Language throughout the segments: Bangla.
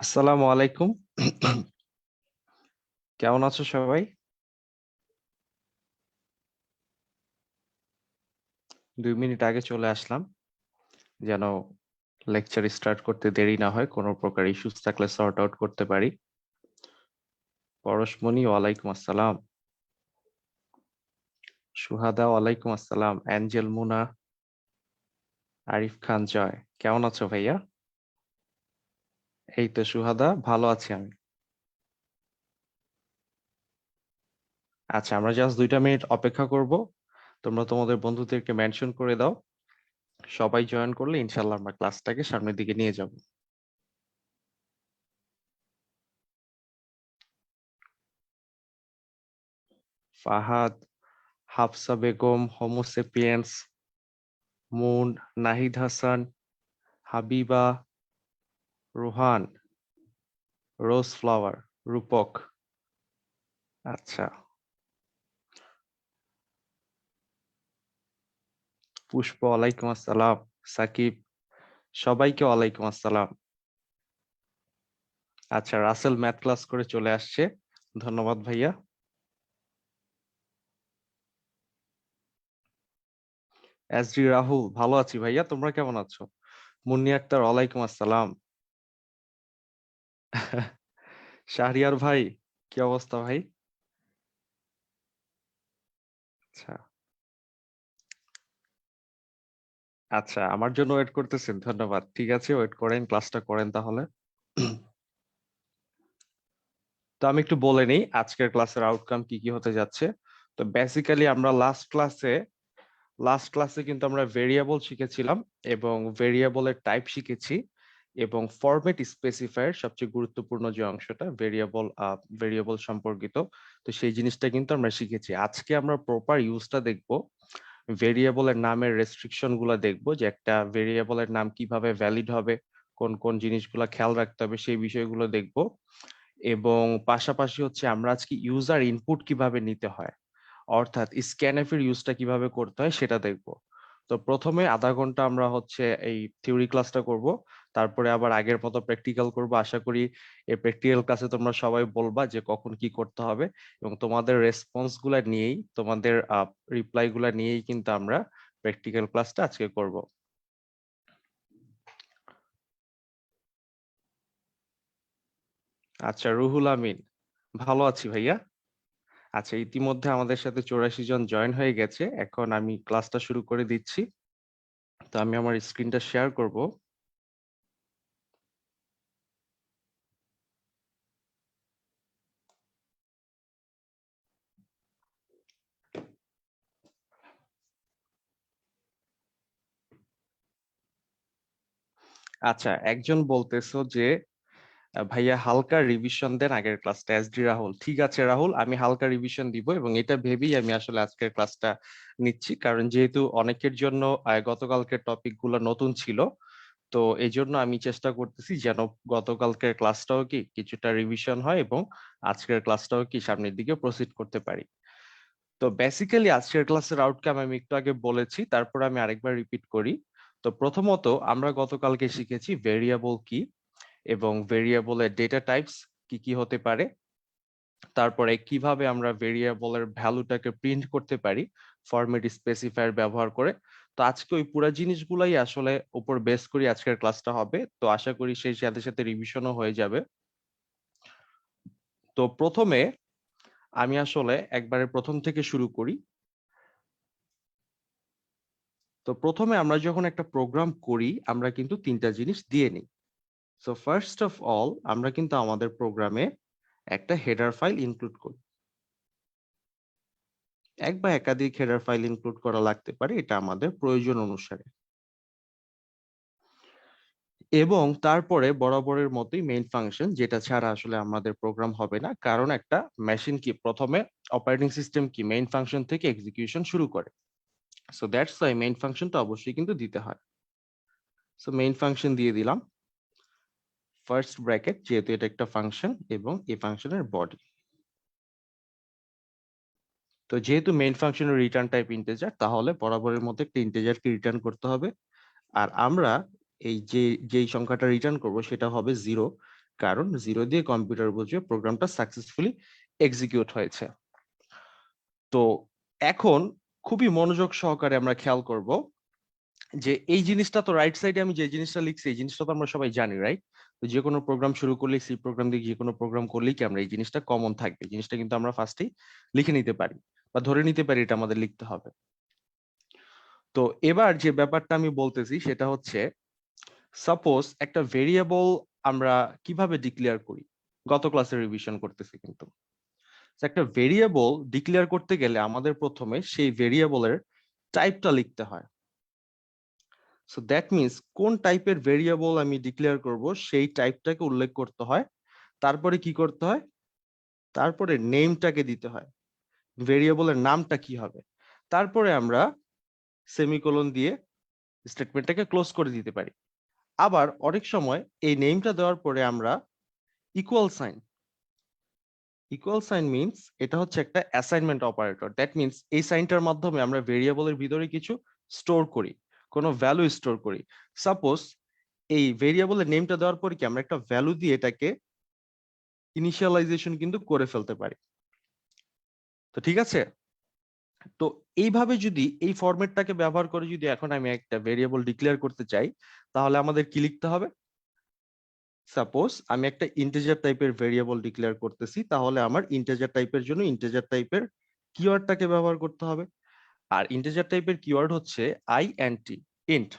আসসালামু আলাইকুম। কেমন আছো সবাই? 2 মিনিট আগে চলে আসলাম যেন লেকচার স্টার্ট করতে দেরি না হয়, কোনো প্রকার ইস্যুস থাকলে সর্ট আউট করতে পারি। পরশমণি ওয়ালাইকুম আসসালাম, সুহাদা ওয়ালাইকুম আসসালাম, অ্যাঞ্জেল মুনা, আরিফ খান জয়, কেমন আছো ভাইয়া? এই তো সুহাদা, ভালো আছি আমি। আচ্ছা, আমরা জাস্ট 2টা মিনিট অপেক্ষা করব। তোমরা তোমাদের বন্ধুদেরকে মেনশন করে দাও, সবাই জয়েন করলে ইনশাল্লাহ আমরা ক্লাসটাকে সামনের দিকে নিয়ে যাব। Fahad, Hafsa Begum, homo sapiens, Moon, Nahid Hasan, Habiba, Rohan, Rose Flower, Rupak. আচ্ছা, পুষ্প ওয়ালাইকুম আসসালাম, সাকিব, সবাইকে ওয়ালাইকুম আসসালাম। আচ্ছা, রাসেল ম্যাথ ক্লাস করে চলে আসছে, ধন্যবাদ ভাইয়া। এসডি রাহুল, ভালো আছি ভাইয়া, তোমরা কেমন আছো? মুন্নি আক্তার ওয়ালাইকুম আসসালাম। শাহরিয়ার ভাই, কি অবস্থা ভাই? আচ্ছা, আচ্ছা, আমার জন্য ওয়েট করতেছেন, ধন্যবাদ। ঠিক আছে, ওয়েট করেন, ক্লাসটা করেন তাহলে। তো আমি একটু বলে নিই আজকের ক্লাসের আউটকাম কি কি হতে যাচ্ছে। তো বেসিক্যালি আমরা লাস্ট ক্লাসে কিন্তু আমরা ভেরিয়েবল শিখেছিলাম এবং ভেরিয়েবলের টাইপ শিখেছি এবং ফরম্যাট স্পেসিফায়ার সবচেয়ে গুরুত্বপূর্ণ যে অংশটা ভেরিয়েবল সম্পর্কিত, তো সেই জিনিসটা কিন্তু আমরা শিখেছি। আজকে আমরা প্রপার ইউজটা দেখব, ভেরিয়েবলের নামের রেস্ট্রিকশন গুলা দেখবো, যে একটা ভেরিয়েবলের নাম কিভাবে ভ্যালিড হবে, কোন কোন জিনিসগুলা খেয়াল রাখতে হবে সেই বিষয়গুলো দেখবো। এবং পাশাপাশি হচ্ছে আমরা আজকে ইউজার ইনপুট কিভাবে নিতে হয়, অর্থাৎ স্ক্যানএফ এর ইউজটা কিভাবে করতে হয় সেটা দেখব। তো প্রথমে আধা ঘন্টা আমরা হচ্ছে এই থিওরি ক্লাসটা করব, তারপরে আবার আগের মতো প্র্যাকটিক্যাল করব। আশা করি এই প্র্যাকটিক্যাল ক্লাসে তোমরা সবাই বলবা যে কখন কি করতে হবে, এবং তোমাদের রেসপন্স গুলা নিয়েই, তোমাদের রিপ্লাই গুলা নিয়েই কিন্তু আমরা প্র্যাকটিক্যাল ক্লাসটা আজকে করব। আচ্ছা, রুহুল আমিন, ভালো আছি ভাইয়া। আচ্ছা, ইতিমধ্যে আমাদের সাথে 84 জন জয়েন হয়ে গেছে, এখন আমি ক্লাসটা শুরু করে দিচ্ছি। তো আমি আমার স্ক্রিনটা শেয়ার করব। আচ্ছা, একজন বলতেছো যে ভাইয়া হালকা রিভিশন দেন আগের ক্লাসটা, এসডি রাহুল। ঠিক আছে রাহুল, আমি হালকা রিভিশন দিব এবং এটা ভেবেই আমি আসলে আজকের ক্লাসটা নিচ্ছি, কারণ যেহেতু অনেকের জন্য গতকালকের টপিক গুলো নতুন ছিল, তো এই জন্য আমি চেষ্টা করতেছি যেন গতকালকের ক্লাসটাও কি কিছুটা রিভিশন হয় এবং আজকের ক্লাসটাও কি সামনের দিকে প্রসিড করতে পারি। তো বেসিক্যালি আজকের ক্লাসের আউটকাম আমি একটু আগে বলেছি, তারপর আমি আরেকবার রিপিট করি। তো প্রথমত আমরা গতকালকে শিখেছি ভেরিয়েবল কি এবং ভেরিয়েবলের ডেটা টাইপস কি কি হতে পারে, তারপরে কিভাবে আমরা ভেরিয়েবলের ভ্যালুটাকে প্রিন্ট করতে পারি ফরম্যাট স্পেসিফায়ার ব্যবহার করে। তো আজকে ওই পুরো জিনিসগুলাই আসলে উপর বেস করি আজকের ক্লাসটা হবে, তো আশা করি সেই সাথে সাথে রিভিশনও হয়ে যাবে। তো প্রথমে আমি আসলে একবারে প্রথম থেকে শুরু করি। তো প্রথমে আমরা যখন একটা প্রোগ্রাম করি আমরা কিন্তু তিনটা জিনিস দিয়ে নিই। সো ফার্স্ট অফ অল আমরা কিন্তু আমাদের প্রোগ্রামে একটা হেডার ফাইল ইনক্লুড করি, এক বা একাধিক হেডার ফাইল ইনক্লুড করা লাগতে পারে, এটা আমাদের প্রয়োজন অনুসারে। এবং তারপরে বরাবরের মতোই মেইন ফাংশন, যেটা ছাড়া আসলে আমাদের প্রোগ্রাম হবে না, কারণ একটা মেশিন কি প্রথমে অপারেটিং সিস্টেম কি মেইন ফাংশন থেকে এক্সিকিউশন শুরু করে। সো দ্যাটস ওয়াই মেইন ফাংশনটা অবশ্যই কিন্তু দিতে হয়। সো মেইন ফাংশন দিয়ে দিলাম, ফার্স্ট ব্র্যাকেট, যেহেতু এটা একটা ফাংশন এবং এই ফাংশনের বডি। তো যেহেতু মেইন ফাংশনের রিটার্ন টাইপ ইন্টিজার, তাহলে বরাবরের মধ্যে একটা ইন্টিজারকে রিটার্ন করতে হবে। আর আমরা এই যেই সংখ্যাটা রিটার্ন করব সেটা হবে 0, কারণ 0 দিয়ে কম্পিউটার বুঝবে প্রোগ্রামটা সাকসেসফুলি এক্সিকিউট হয়েছে। তো এখন খুবই মনোযোগ সহকারে আমরা খেয়াল করব যে এই জিনিসটা তো রাইট সাইডে আমি যে জিনিসটা লিখছি এই জিনিসটা তো আমরা সবাই জানি, রাইট? তো যে কোনো প্রোগ্রাম শুরু করলে, সি প্রোগ্রাম দিয়ে যে কোনো প্রোগ্রাম করলেই কি আমরা এই জিনিসটা কমন থাকবে, এই জিনিসটা কিন্তু আমরা ফার্স্টেই লিখে নিতে পারি বা ধরে নিতে পারি এটা আমাদের লিখতে হবে। তো এবার যে ব্যাপারটা আমি বলতেছি সেটা হচ্ছে, সাপোজ একটা ভেরিয়েবল আমরা কিভাবে ডিক্লেয়ার করি, গত ক্লাসে রিভিশন করতেছি কিন্তু। একটা ভেরিয়েবল ডিক্লেয়ার করতে গেলে আমাদের প্রথমে সেই ভেরিয়েবলের টাইপটা লিখতে হয়। সো দ্যাট মিনস কোন টাইপের ভেরিয়েবল আমি ডিক্লেয়ার করব সেই টাইপটাকে উল্লেখ করতে হয়। তারপরে কি করতে হয়, তারপরে নেমটাকে দিতে হয়, ভেরিয়েবলের নামটা কি হবে। তারপরে আমরা সেমিকোলন দিয়ে স্টেটমেন্টটাকে ক্লোজ করে দিতে পারি। আবার অনেক সময় এই নেমটা দেওয়ার পরে আমরা equal sign, equal sign means এটা হচ্ছে একটা অ্যাসাইনমেন্ট অপারেটর। দ্যাট মিনস এই সাইনটার মাধ্যমে আমরা ভেরিয়েবলের ভিতরে কিছু স্টোর করি, কোনো ভ্যালু স্টোর করি। সাপোজ এই ভেরিয়েবলের নেমটা দেওয়ার পরে কি আমরা একটা ভ্যালু দিয়ে এটাকে ইনিশিয়ালাইজেশন কিন্তু করে ফেলতে পারি। তো ঠিক আছে, তো এইভাবে যদি এই ফরম্যাটটাকে ব্যবহার করে যদি এখন আমি একটা ভেরিয়েবল ডিক্লেয়ার করতে চাই, তাহলে আমাদের কি লিখতে হবে? সাপোজ আমি একটা ইন্টিজার টাইপের ভেরিয়েবল ডিক্লেয়ার করতেছি, তাহলে আমার ইন্টিজার টাইপের জন্য ইন্টিজার টাইপের কিওয়ার্ডটাকে ব্যবহার করতে হবে। আর ইন্টিজার টাইপের কিওয়ার্ড হচ্ছে INT, ইন্ট।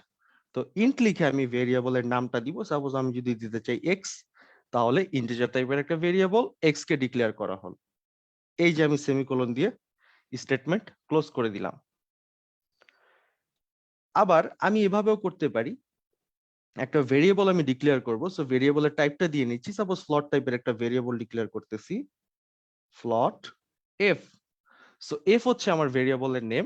তো ইন্ট লিখে আমি ভেরিয়েবলের নামটা দিব। সাপোজ আমি যদি দিতে চাই এক্স, তাহলে ইন্টিজার টাইপের একটা ভেরিয়েবল এক্স কে ডিক্লেয়ার করা হল। এই যে আমি সেমিকোলন দিয়ে স্টেটমেন্ট ক্লোজ করে দিলাম। আবার আমি এভাবেও করতে পারি, একটা ভেরিয়েবল আমি ডিক্লেয়ার করব, সো ভেরিয়েবলের টাইপটা দিয়ে নিচ্ছি। সাপোজ ফ্লট টাইপের একটা ভেরিয়েবল ডিক্লেয়ার করতেছি, ফ্লট এফ। সো এফ হচ্ছে আমার ভেরিয়েবলের নেম,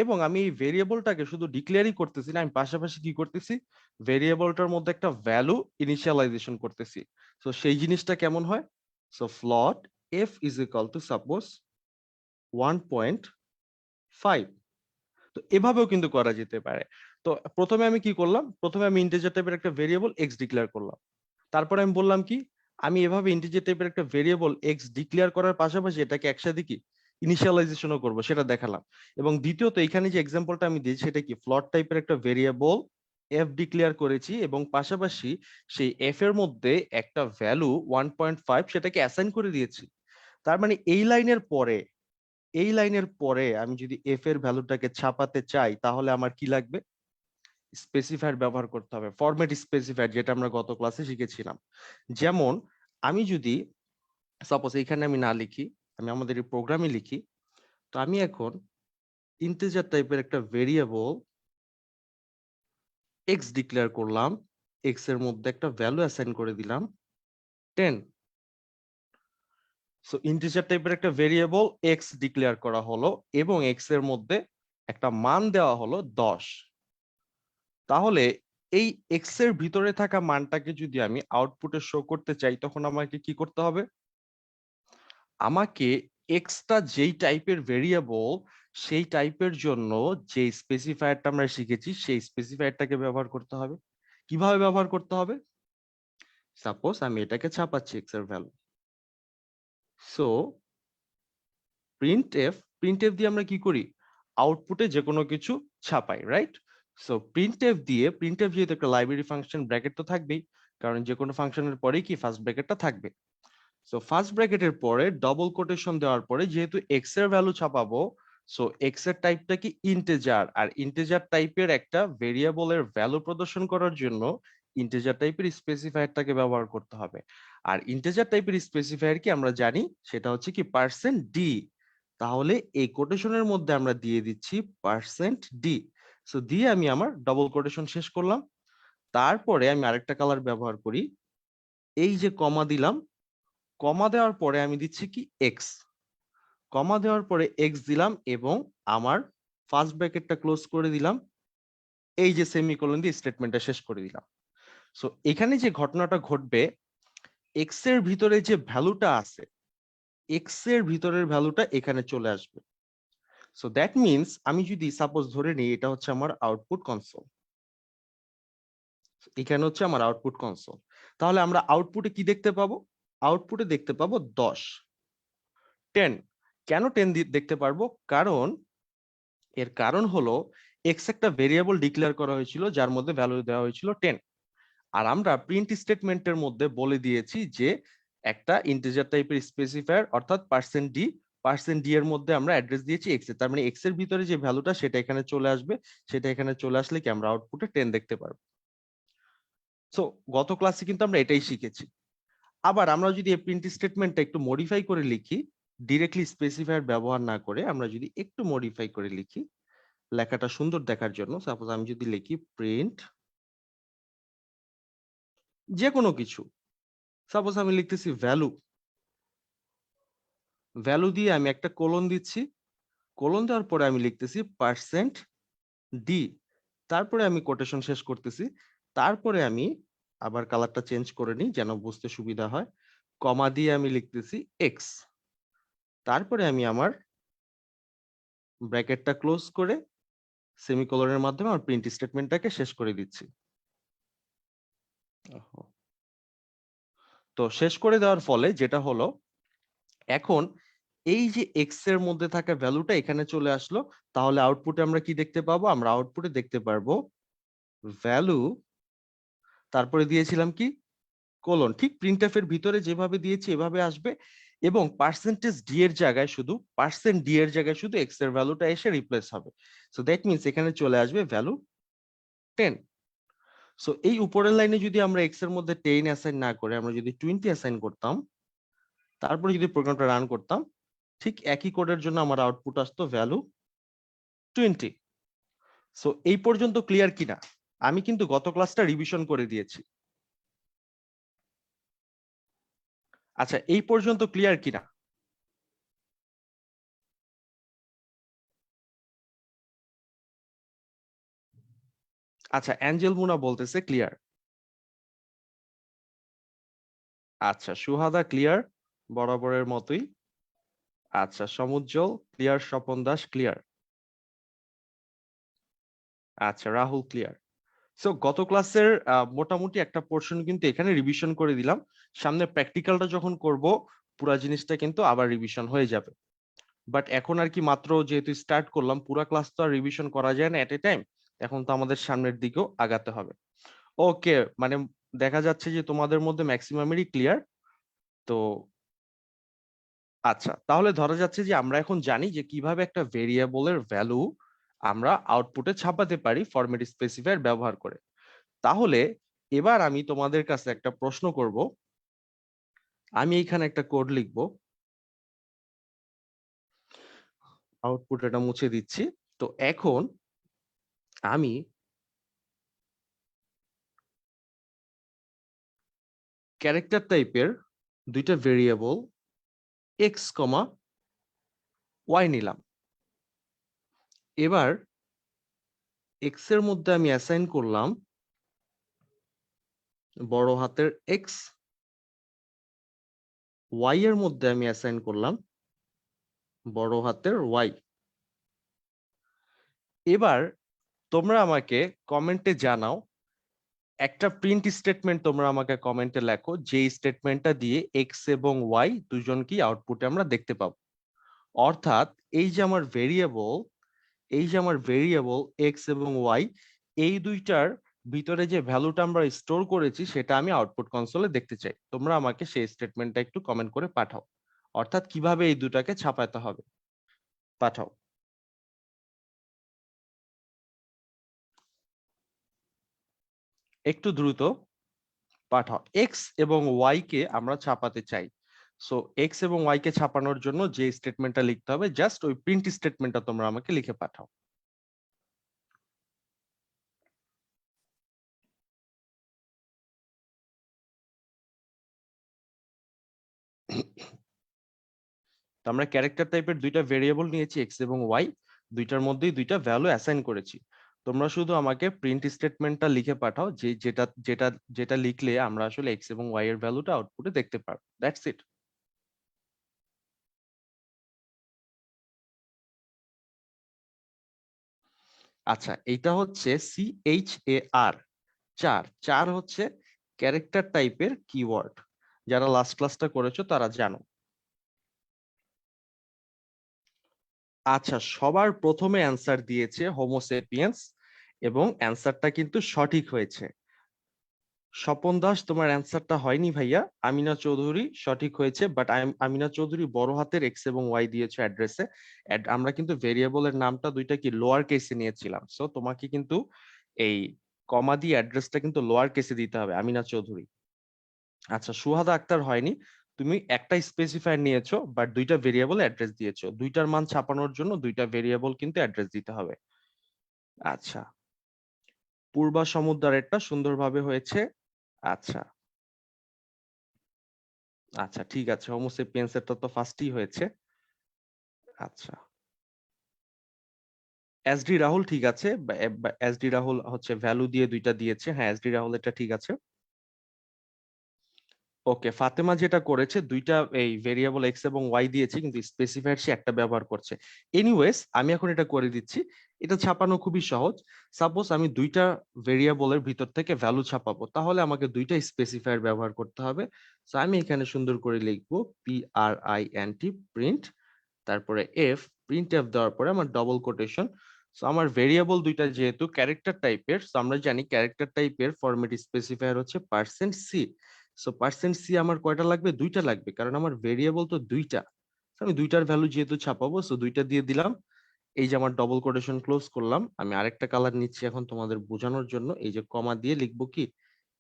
এবং আমি এই ভেরিয়েবলটাকে শুধু ডিক্লেয়ারই করতেছি না, আমি পাশাপাশি কি করতেছি, ভেরিয়েবলটার মধ্যে একটা ভ্যালু ইনিশিয়ালাইজেশন করতেছি। সো সেই জিনিসটা কেমন হয়, সো ফ্লট F is equal two suppose 1.5। তো এভাবেও কিন্তু করা যেতে পারে। তো প্রথমে আমি কি করলাম, প্রথমে আমি ইন্টিজার টাইপের একটা ভেরিয়েবল এক্স ডিক্লেয়ার করলাম। তারপরে আমি বললাম কি, আমি এভাবে ইন্টিজার টাইপের একটা ভেরিয়েবল এক্স ডিক্লেয়ার করার পাশাপাশি এটাকে একসাথে কি ইনিশিয়ালাইজেশনও করবো, সেটা দেখালাম। এবং দ্বিতীয়ত এখানে যে এক্সাম্পলটা আমি দিয়েছি সেটা কি, ফ্লট টাইপের একটা ভেরিয়েবল এফ ডিক্লেয়ার করেছি এবং পাশাপাশি সেই এফ এর মধ্যে একটা ভ্যালু 1.5 সেটাকে অ্যাসাইন করে দিয়েছি। তার মানে এই লাইনের পরে, এই লাইনের পরে আমি যদি এফ এর ভ্যালুটাকে ছাপাতে চাই, তাহলে আমার কি লাগবে, স্পেসিফায়ার ব্যবহার করতে হবে, ফরম্যাট স্পেসিফায়ার, যেটা আমরা গত ক্লাসে শিখেছিলাম। যেমন আমি যদি সাপোজ এখানে আমি না লিখি, আমি আমাদের এই প্রোগ্রামে লিখি, তো আমি এখন ইন্টিজার টাইপের একটা ভেরিয়েবল এক্স ডিক্লেয়ার করলাম, এক্স এর মধ্যে একটা ভ্যালু অ্যাসাইন করে দিলাম 10। সো ইন্টিজার টাইপের একটা ভেরিয়েবল এক্স ডিক্লেয়ার করা হলো এবং এক্স এর মধ্যে একটা মান দেওয়া হলো 10। তাহলে এই এক্স এর ভিতরে থাকা মানটাকে যদি আমি আউটপুটে শো করতে চাই, তখন আমাকে কি করতে হবে, আমাকে এক্সটা যেই টাইপের ভেরিয়েবল সেই টাইপের জন্য যে স্পেসিফায়ারটা আমরা শিখেছি সেই স্পেসিফায়ারটাকে ব্যবহার করতে হবে। কিভাবে ব্যবহার করতে হবে, সাপোজ আমি এটাকে ছাপাচ্ছি এক্স এর value, so print F, print F দিয়ে আমরা কি করি, আউটপুটে যে কোনো কিছু ছাপাই, রাইট? সো প্রিন্ট এফ দিয়ে, প্রিন্ট এফ যেহেতু একটা লাইব্রেরি ফাংশন, ব্র্যাকেট তো থাকবেই, কারণ যে কোনো ফাংশনের পরেই কি ফার্স্ট ব্র্যাকেটটা থাকবে। সো ফার্স্ট ব্র্যাকেটের পরে ডবল কোটেশন দেওয়ার পরে যেহেতু এক্স এর ভ্যালু ছাপাবো, সো এক্স এর টাইপটা কি ইন্টিজার, আর ইন্টিজার টাইপের একটা ভেরিয়েবলের ভ্যালু প্রদর্শন করার জন্য ইন্টিজার টাইপের স্পেসিফায়ারটাকে ব্যবহার করতে হবে। আর ইন্টিজার টাইপের স্পেসিফায়ার কি আমরা জানি, সেটা হচ্ছে কি %d। তাহলে এই কোটেশনের মধ্যে আমরা দিয়ে দিচ্ছি %d। সো দিয়ে আমি আমার ডবল কোটেশন শেষ করলাম। তারপরে আমি আরেকটা কালার ব্যবহার করি, এই যে কমা দিলাম, কমা দেওয়ার পরে আমি দিচ্ছি কি এক্স, কমা দেওয়ার পরে এক্স দিলাম এবং আমার ফার্স্ট ব্র্যাকেটটা ক্লোজ করে দিলাম, এই যে সেমিকোলন দিয়ে স্টেটমেন্টটা শেষ করে দিলাম। সো এখানে যে ঘটনাটা ঘটবে, এক্স এর ভিতরে যে ভ্যালুটা আছে, এক্স এর ভিতরের ভ্যালুটা এখানে চলে আসবে। সো দ্যাট মিনস আমি যদি সাপোজ ধরে নিই এটা হচ্ছে আমার আউটপুট কনসোল, এখানে হচ্ছে আমার আউটপুট কনসোল। তাহলে আমরা আউটপুটে কি দেখতে পাবো? আউটপুটে দেখতে পাবো 10, 10। কেন 10 দেখতে পারবো? কারণ এর কারণ হলো এক্স একটা ভেরিয়েবল ডিক্লেয়ার করা হয়েছিল যার মধ্যে ভ্যালু দেওয়া হয়েছিল 10। আর আমরা প্রিন্ট স্টেটমেন্টের মধ্যে বলে দিয়েছি যে একটা ইন্টিজার টাইপের স্পেসিফায়ার অর্থাৎ পার্সেন্ট ডি এর মধ্যে আমরা অ্যাড্রেস দিয়েছি এক্স এর, তার মানে এক্স এর ভিতরে যে ভ্যালুটা সেটা এখানে চলে আসবে, সেটা এখানে চলে আসলে কি আমরা আউটপুটে 10 দেখতে পারবো। সো গত ক্লাসে কিন্তু আমরা এটাই শিখেছি। আবার আমরা যদি এই প্রিন্ট স্টেটমেন্টটা একটু মডিফাই করে লিখি, ডিরেক্টলি স্পেসিফায়ার ব্যবহার না করে আমরা যদি একটু মডিফাই করে লিখি লেখাটা সুন্দর দেখার জন্য, সাপোজ আমি যদি লিখি প্রিন্ট যে কোনো কিছু, সাপোজ আমি লিখতেছি ভ্যালু, ভ্যালু দিয়ে আমি একটা কোলন দিচ্ছি, কোলন দেওয়ার পরে আমি লিখতেছি পার্সেন্ট ডি, তারপরে আমি কোটেশন শেষ করতেছি, তারপরে আমি আবার কালারটা চেঞ্জ করে নিই যেন বুঝতে সুবিধা হয়, কমা দিয়ে আমি লিখতেছি এক্স, তারপরে আমি আমার ব্র্যাকেটটা ক্লোজ করে সেমিকোলনের মাধ্যমে আমার প্রিন্ট স্টেটমেন্টটাকে শেষ করে দিচ্ছি। তো শেষ করে দেওয়ার ফলে যেটা হলো, এখন এই যে এক্স এর মধ্যে থাকা ভ্যালুটা এখানে চলে আসলো, তাহলে আউটপুটে আমরা কি দেখতে পাবো? আমরা আউটপুটে দেখতে পারবো ভ্যালু, তারপরে দিয়েছিলাম কি কোলন, ঠিক প্রিন্টএফ এর ভিতরে যেভাবে দিয়েছি এভাবে আসবে, এবং পার্সেন্টেজ ডি এর জায়গায় শুধু পার্সেন্ট ডি এর জায়গায় শুধু এক্স এর ভ্যালুটা এসে রিপ্লেস হবে। সো দ্যাট মিনস এখানে চলে আসবে ভ্যালু 10। সো এই উপরের লাইনে যদি আমরা এক্স এর মধ্যে 10 অ্যাসাইন না করে আমরা যদি 20 অ্যাসাইন করতাম, তারপরে যদি প্রোগ্রামটা রান করতাম, ঠিক একই কোডের জন্য আমার আউটপুট আসতো ভ্যালু 20। সো এই পর্যন্ত ক্লিয়ার কিনা? আমি কিন্তু গত ক্লাসটা রিভিশন করে দিয়েছি। আচ্ছা, এই পর্যন্ত ক্লিয়ার কিনা? আচ্ছা, অ্যাঞ্জেল মুনা বলতেছে ক্লিয়ার। আচ্ছা, সুহাদা ক্লিয়ার বরাবরের মতোই। আচ্ছা, সমুজ্জ্বল ক্লিয়ার, স্বপন দাস ক্লিয়ার। আচ্ছা, রাহুল ক্লিয়ার। সো গত ক্লাসের মোটামুটি একটা পোর্শন কিন্তু এখানে রিভিশন করে দিলাম। সামনে প্র্যাকটিক্যালটা যখন করব পুরো জিনিসটা কিন্তু আবার রিভিশন হয়ে যাবে। বাট এখন আর কি মাত্র যেহেতু স্টার্ট করলাম, পুরো ক্লাস তো আর রিভিশন করা যায় না এট এ টাইম, এখন তো আমাদের সামনের দিকেও আগাতে হবে। ওকে, মানে দেখা যাচ্ছে যে তোমাদের মধ্যে ম্যাক্সিমামেরই ক্লিয়ার। তো আচ্ছা, তাহলে ধরা যাচ্ছে যে আমরা এখন জানি যে কিভাবে একটা ভেরিয়েবলের ভ্যালু আমরা আউটপুটে ছাপাতে পারি ফরম্যাট স্পেসিফায়ার ব্যবহার করে। তাহলে এবার আমি তোমাদের কাছে একটা প্রশ্ন করব। আমি এখানে একটা কোড লিখব, আউটপুট এটা মুছে দিচ্ছি। তো এখন আমি ক্যারেক্টার টাইপের দুইটা ভেরিয়েবল এক্স কমা ওয়াই নিলাম। এবার এক্স এর মধ্যে আমি অ্যাসাইন করলাম বড় হাতের এক্স, ওয়াই এর মধ্যে আমি অ্যাসাইন করলাম বড় হাতের ওয়াই। এবার তোমরা আমাকে কমেন্টে জানাও, একটা প্রিন্ট স্টেটমেন্ট তোমরা আমাকে কমেন্টে লেখো যে স্টেটমেন্টটা দিয়ে এক্স এবং ওয়াই দুজনকেই আউটপুটে আমরা দেখতে পাবো। অর্থাৎ এই যে আমার ভেরিয়েবল এক্স এবং ওয়াই, এই দুইটার ভিতরে যে ভ্যালুটা আমরা স্টোর করেছি সেটা আমি আউটপুট কনসোলে দেখতে চাই। তোমরা আমাকে সেই স্টেটমেন্টটা একটু কমেন্ট করে পাঠাও, অর্থাৎ কিভাবে এই দুটাকে ছাপাতে হবে পাঠাও। একটু দ্রুত পাঠাও। এক্স এবং ওয়াই কে আমরা ছাপাতে চাই। সো এক্স এবং ওয়াই কে ছাপানোর জন্য যে স্টেটমেন্টটা লিখতে হবে, জাস্ট ওই প্রিন্ট স্টেটমেন্টটা তোমরা আমাকে লিখে পাঠাও। তো আমরা ক্যারেক্টার টাইপের দুইটা ভেরিয়েবল নিয়েছি এক্স এবং ওয়াই, দুইটার মধ্যেই দুইটা ভ্যালু অ্যাসাইন করেছি। তোমরা শুধু আমাকে প্রিন্ট স্টেটমেন্টটা লিখে পাঠাও, যে যেটা যেটা যেটা লিখলে আমরা আসলে এক্স এবং ওয়াই এর ভ্যালুটা আউটপুটে দেখতে পারবো। That's it. আচ্ছা, এইটা হচ্ছে CHAR, চার চার হচ্ছে ক্যারেক্টার টাইপের কিওয়ার্ড। যারা লাস্ট ক্লাসটা করেছো তারা জানো। আচ্ছা, সবার প্রথমে অ্যান্সার দিয়েছে হোমোসেপিয়েন্স, এবং অ্যান্সারটা কিন্তু সঠিক হয়েছে। স্বপন দাস, তোমার অ্যান্সারটা হয়নি ভাইয়া। আমিনা চৌধুরী সঠিক হয়েছে, বাট আমিনা চৌধুরী বড় হাতের এক্স এবং ওয়াই দিয়েছে অ্যাড্রেসে। আমরা কিন্তু ভেরিয়েবলের নামটা দুইটা কি লোয়ার কেসে নিয়েছিলাম, সো তোমাকে কিন্তু এই কমা দিয়ে অ্যাড্রেসটা কিন্তু লোয়ার কেসে দিতে হবে, আমিনা চৌধুরী। আচ্ছা, সুহাদা আক্তার হয়নি। তুমি একটা স্পেসিফায়ার নিয়েছো বাট দুইটা ভেরিয়েবল অ্যাড্রেস দিয়েছো, দুইটার মান ছাপানোর জন্য দুইটা ভেরিয়েবল কিন্তু অ্যাড্রেস দিতে হবে। আচ্ছা, পূর্বা সমুদ্রেরটা সুন্দরভাবে হয়েছে। আচ্ছা, আচ্ছা ঠিক আছে, হোমোসেপিয়েন্সেরটা তো ফার্স্টই হয়েছে। আচ্ছা, এসডি রাহুল ঠিক আছে। এসডি রাহুল হচ্ছে ভ্যালু দিয়ে দুইটা দিয়েছে, হ্যাঁ এসডি রাহুল এটা ঠিক আছে। ওকে, ফাতেমা যেটা করেছে দুইটা এই ভেরিয়েবল এক্স এবং ওয়াই দিয়েছে, কিন্তু স্পেসিফায়ার সে একটা ব্যবহার করছে। এনিওয়েজ, আমি এখন এটা করে দিচ্ছি। এটা ছাপানো খুবই সহজ। সাপোজ আমি দুইটা ভেরিয়েবলের ভিতর থেকে ভ্যালু ছাপাবো, তাহলে আমাকে দুইটা স্পেসিফায়ার ব্যবহার করতে হবে। তো আমি এখানে সুন্দর করে লিখবো PRINT, প্রিন্ট, তারপরে এফ, প্রিন্ট এফ দেওয়ার পরে আমার ডবল কোটেশন। সো আমার ভেরিয়েবল দুইটা যেহেতু ক্যারেক্টার টাইপের, সো আমরা জানি ক্যারেক্টার টাইপের ফরম্যাট স্পেসিফায়ার হচ্ছে %C। সো %C আমার কয়টা লাগবে? দুইটা লাগবে, কারণ আমার ভেরিয়েবল তো দুইটা। So আমি দুইটার ভ্যালু যেহেতু ছাপাবো, সো দুইটা দিয়ে দিলাম। এই যে আমার ডবল কোটেশন ক্লোজ করলাম। আমি আরেকটা কালার নিচ্ছি এখন তোমাদের বোঝানোর জন্য। এই যে কমা দিয়ে লিখবো কি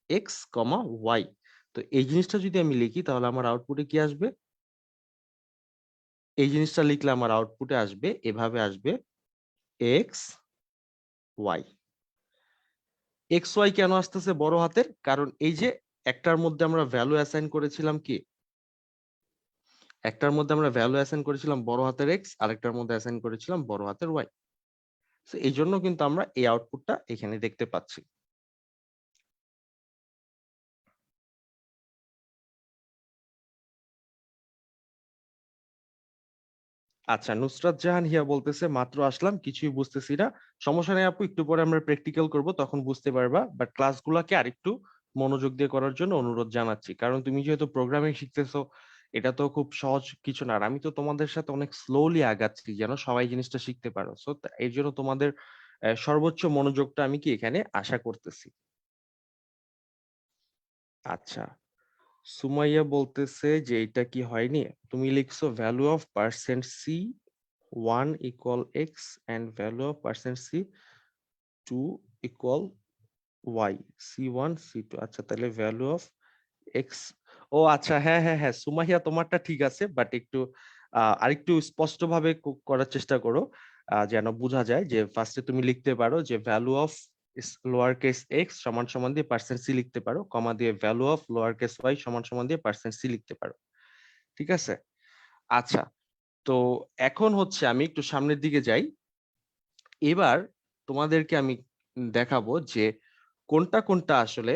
এক্স কমা ওয়াই। তো এই জিনিসটা যদি আমি লিখি তাহলে আমার আউটপুটে কি আসবে? এই জিনিসটা লিখলে আমার আউটপুটে আসবে, এভাবে আসবে এক্স ওয়াই। এক্স ওয়াই কেন আসতেছে বড় হাতের? কারণ এই যে একটার মধ্যে আমরা ভ্যালু অ্যাসাইন করেছিলাম কি, একটার মধ্যে আমরা ভ্যালু অ্যাসাইন করেছিলাম বড় হাতের এক্স, আরেকটার মধ্যে অ্যাসাইন করেছিলাম বড় হাতের ওয়াই। তো এই জন্য কিন্তু আমরা এই আউটপুটটা এখানে দেখতে পাচ্ছি। আচ্ছা, নুসরাত জাহান হিয়া বলতেছে মাত্র আসলাম, কিছুই বুঝতেছি না। সমস্যা নেই আপু, একটু পরে আমরা প্র্যাকটিক্যাল করব, তখন বুঝতে পারবা। বাট ক্লাসগুলোকে আরেকটু মনোযোগ দিয়ে করার জন্য অনুরোধ জানাচ্ছি, কারণ তুমি যেহেতু প্রোগ্রামিং শিখতেছো, এটা তো খুব সহজ কিছু না। আর আমি তো তোমাদের সাথে অনেক স্লোলি আগাচ্ছি যেন সবাই জিনিসটা শিখতে পারো। সো এই জন্য তোমাদের সর্বোচ্চ মনোযোগটা আমি কি এখানে আশা করতেছি। আচ্ছা, সুমাইয়া বলতেছে যে এটা কি হয়নি। তুমি লিখছো value of %C 1 equal x and value of %C 2 equal y, C1 C2। আচ্ছা, তাহলে ভ্যালু অফ এক্স। ও আচ্ছা, হ্যাঁ হ্যাঁ হ্যাঁ, সুমাহিয়া তোমারটা ঠিক আছে, বাট একটু আরেকটু স্পষ্ট ভাবে করার চেষ্টা করো, যেন বোঝা যায়। যে ফার্স্টে তুমি লিখতে পারো যে value of lower case X সমান সমান দিয়ে %C লিখতে পারো, কমা দিয়ে value of lower case Y সমান সমান দিয়ে %C লিখতে পারো। ঠিক আছে। আচ্ছা, তো এখন হচ্ছে আমি একটু সামনের দিকে যাই। এবার তোমাদেরকে আমি দেখাবো যে কোনটা কোনটা আসলে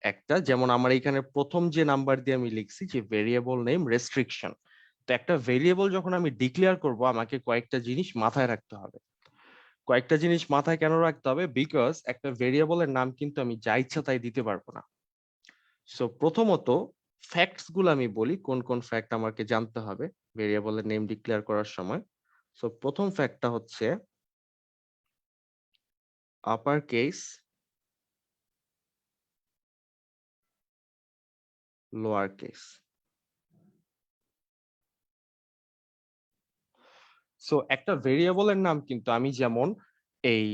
একটা, যেমন আমার এখানে প্রথম যে নাম্বার দিয়ে আমি লিখছি যে ভেরিয়েবল নেম রেস্ট্রিকশন। তো একটা ভেরিয়েবল যখন আমি ডিক্লেয়ার করব, আমাকে কয়েকটা জিনিস মাথায় রাখতে হবে। কয়েকটা জিনিস মাথায় কেন রাখতে হবে? বিকজ একটা ভেরিয়েবলের নাম কিন্তু আমি যা ইচ্ছা তাই দিতে পারবো না। সো প্রথমত ফ্যাক্টস গুলো আমি বলি, কোন কোন ফ্যাক্ট আমাকে জানতে হবে ভেরিয়েবলের নেম ডিক্লেয়ার করার সময়। সো প্রথম ফ্যাক্টটা হচ্ছে upper case, lower case. So একটা ভেরিয়েবলের নাম কিন্তু আমি যেমন এই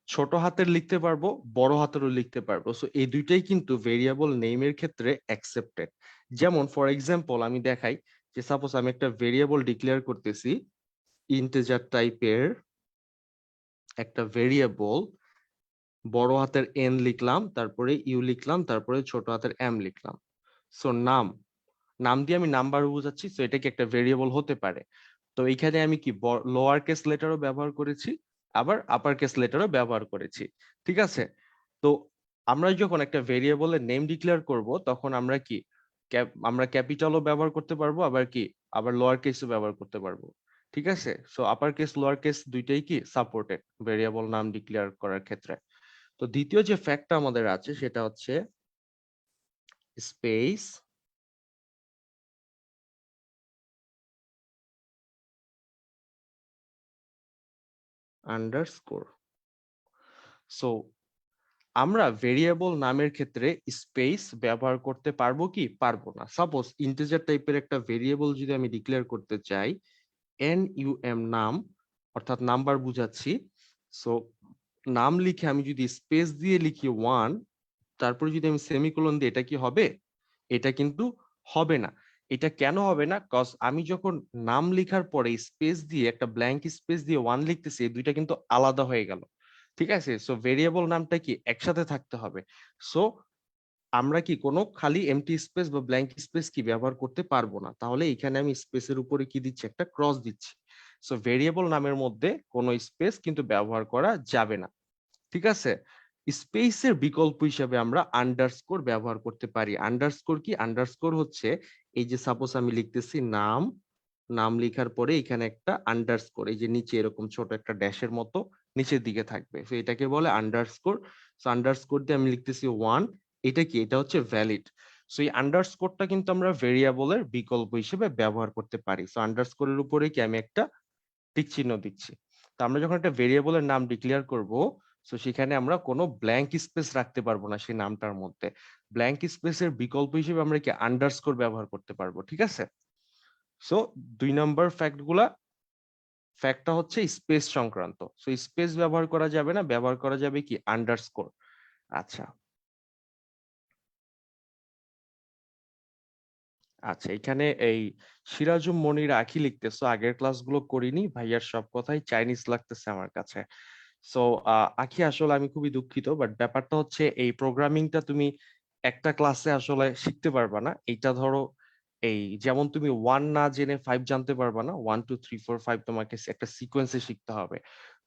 ছোট হাতের লিখতে পারবো, বড় হাতেরও লিখতে পারবো। সো এই দুইটাই কিন্তু ভেরিয়েবল নেমের ক্ষেত্রে অ্যাকসেপ্টেড। যেমন ফর এক্সাম্পল আমি দেখাই, যে সাপোজ আমি একটা ভেরিয়েবল ডিক্লেয়ার করতেছি, ইন্টিজার টাইপের একটা ভেরিয়েবল, বড় হাতের এন লিখলাম, তারপরে ইউ লিখলাম, তারপরে ছোট হাতের এম লিখলাম। সো নাম, নাম দিয়ে আমি নাম্বার বোঝাচ্ছি, সো এটা কি একটা ভেরিয়েবল হতে পারে। তো এইখানে আমি কি লোয়ার কেস লেটারও ব্যবহার করেছি, আবার আপার কেস লেটারও ব্যবহার করেছি। ঠিক আছে। তো আমরা যখন একটা ভেরিয়েবলের নেম ডিক্লেয়ার করব, তখন আমরা কি আমরা ক্যাপিটালও ব্যবহার করতে পারবো, আবার কি আবার লোয়ার কেসও ব্যবহার করতে পারবো। ঠিক আছে। So upper case lower case দুইটাই কি সাপোর্টেড ভেরিয়েবল নাম ডিক্লেয়ার করার ক্ষেত্রে। তো দ্বিতীয় যে ফ্যাক্টটা আমাদের আছে সেটা হচ্ছে স্পেস আন্ডারস্কোর। সো আমরা ভেরিয়েবল নামের ক্ষেত্রে স্পেস ব্যবহার করতে পারবো কি পারবো না। সাপোজ ইন্টিজার টাইপের একটা ভেরিয়েবল যদি আমি ডিক্লেয়ার করতে চাই, নাম অর্থাৎ নাম্বার বুঝাচ্ছি। সো নাম লিখে আমি যদি স্পেস দিয়ে লিখি 1, তারপরে যদি আমি সেমিকোলন দিই, এটা কি হবে? এটা কিন্তু হবে না। এটা কেন হবে না? কজ আমি যখন নাম লিখার পরে স্পেস দিয়ে একটা ব্ল্যাঙ্ক স্পেস দিয়ে 1 লিখতেছি, এই দুইটা কিন্তু আলাদা হয়ে গেল। ঠিক আছে? সো ভেরিয়েবল নামটা কি একসাথে থাকতে হবে। সো আমরা কি কোনো খালি এমটি স্পেস বা ব্ল্যাঙ্ক স্পেস কি ব্যবহার করতে পারবো না। তাহলে এখানে আমি স্পেসের উপরে কি দিচ্ছি? একটা ক্রস দিচ্ছি। সো ভেরিয়েবল নামের মধ্যে কোনো স্পেস কিন্তু ব্যবহার করা যাবে না। ঠিক আছে? স্পেসের বিকল্প হিসেবে আমরা আন্ডারস্কোর ব্যবহার করতে পারি। আন্ডারস্কোর কি? আন্ডারস্কোর হচ্ছে এই যে সাপোজ আমি লিখতেছি নাম, নাম লিখার পরে এখানে একটা আন্ডারস্কোর, এই যে নিচে এরকম ছোট একটা ড্যাশের মতো নিচের দিকে থাকবে। তো এটাকে বলে আন্ডারস্কোর। সো আন্ডারস্কোর দিয়ে আমি লিখতেছি 1, এটা কি? এটা হচ্ছে ভ্যালিড। সো এই আন্ডারস্কোরটা কিন্তু আমরা ভেরিয়েবলের বিকল্প হিসেবে ব্যবহার করতে পারি। সো আন্ডারস্কোরের উপরে কি আমি একটা টিক চিহ্ন দিচ্ছি। তো আমরা যখন একটা ভেরিয়েবলের নাম ডিক্লেয়ার করব, সো সেখানে আমরা কোনো ব্ল্যাঙ্ক স্পেস রাখতে পারবো না সেই নামটার মধ্যে। ব্ল্যাঙ্ক স্পেসের বিকল্প হিসেবে আমরা কি আন্ডারস্কোর ব্যবহার করতে পারবো। ঠিক আছে? সো 2 নম্বর ফ্যাক্টটা হচ্ছে স্পেস সংক্রান্ত। সো স্পেস ব্যবহার করা যাবে না, ব্যবহার করা যাবে কি আন্ডারস্কোর। আচ্ছা আচ্ছা, এখানে এই সিরাজুম মনির আঁখি লিখতেছো, আগের ক্লাসগুলো করিনি, ভাইয়ার সব কথাই চাইনিজ লাগতেছে আমার কাছে। সো আখি, আসলে আমি খুবই দুঃখিত, বাট ব্যাপারটা হচ্ছে এই প্রোগ্রামিংটা তুমি একটা ক্লাসে আসলে শিখতে পারবা না। এইটা ধরো এই যেমন তুমি 1 না জেনে 5 জানতে পারবা না, 1 2 3 4 5 তোমাকে একটা সিকোয়েন্সে শিখতে হবে।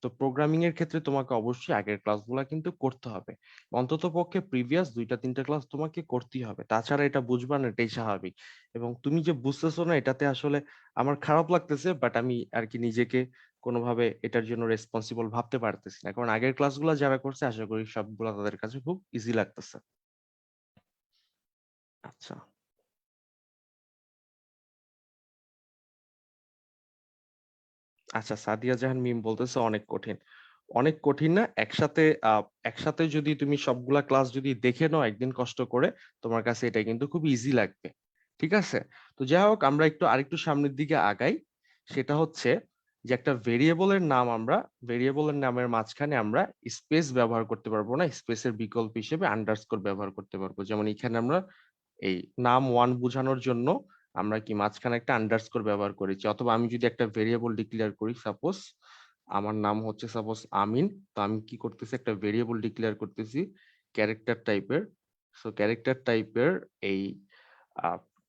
তো প্রোগ্রামিং এর ক্ষেত্রে তোমাকে অবশ্যই আগের ক্লাসগুলো কিন্তু করতে হবে। অন্তত পক্ষে প্রিভিয়াস 2টা 3টা ক্লাস তোমাকে করতেই হবে, তাছাড়া এটা বুঝবা না, এটাই স্বাভাবিক। এবং তুমি যে বুঝতেছো না, এটাতে আসলে আমার খারাপ লাগতেছে, বাট আমি আর কি নিজেকে কোনোভাবে এটার জন্য রেসপন্সিবল ভাবতে পারতেছি না, কারণ আগের ক্লাসগুলো যারা করছে আশা করি সবগুলো তাদের কাছে খুব ইজি লাগতেছে। আচ্ছা আচ্ছা, সাদিয়া জাহান মিম বলতেছে অনেক কঠিন। অনেক কঠিন না, একসাথে একসাথে যদি তুমি সবগুলা ক্লাস যদি দেখে নাও একদিন কষ্ট করে, তোমার কাছে এটা কিন্তু খুব ইজি লাগবে। ঠিক আছে? তো যাই হোক, আমরা একটু আরেকটু সামনের দিকে আগাই। সেটা হচ্ছে যে একটা ভেরিয়েবলের নাম, আমরা ভেরিয়েবলের নামের মাঝখানে আমরা স্পেস ব্যবহার করতে পারবো না, স্পেসের বিকল্প হিসেবে আন্ডারস্কোর ব্যবহার করতে পারবো। যেমন এখানে আমরা এই নাম 1 বোঝানোর জন্য আমরা কি মাঝখানে একটা আন্ডারস্কোর ব্যবহার করেছি। অথবা আমি যদি একটা ভেরিয়েবল ডিক্লেয়ার করি, সাপোজ আমার নাম হচ্ছে সাপোজ আমিন, তো আমি কি করতেছি? একটা ভেরিয়েবল ডিক্লেয়ার করতেছি ক্যারেক্টার টাইপের। সো ক্যারেক্টার টাইপের এই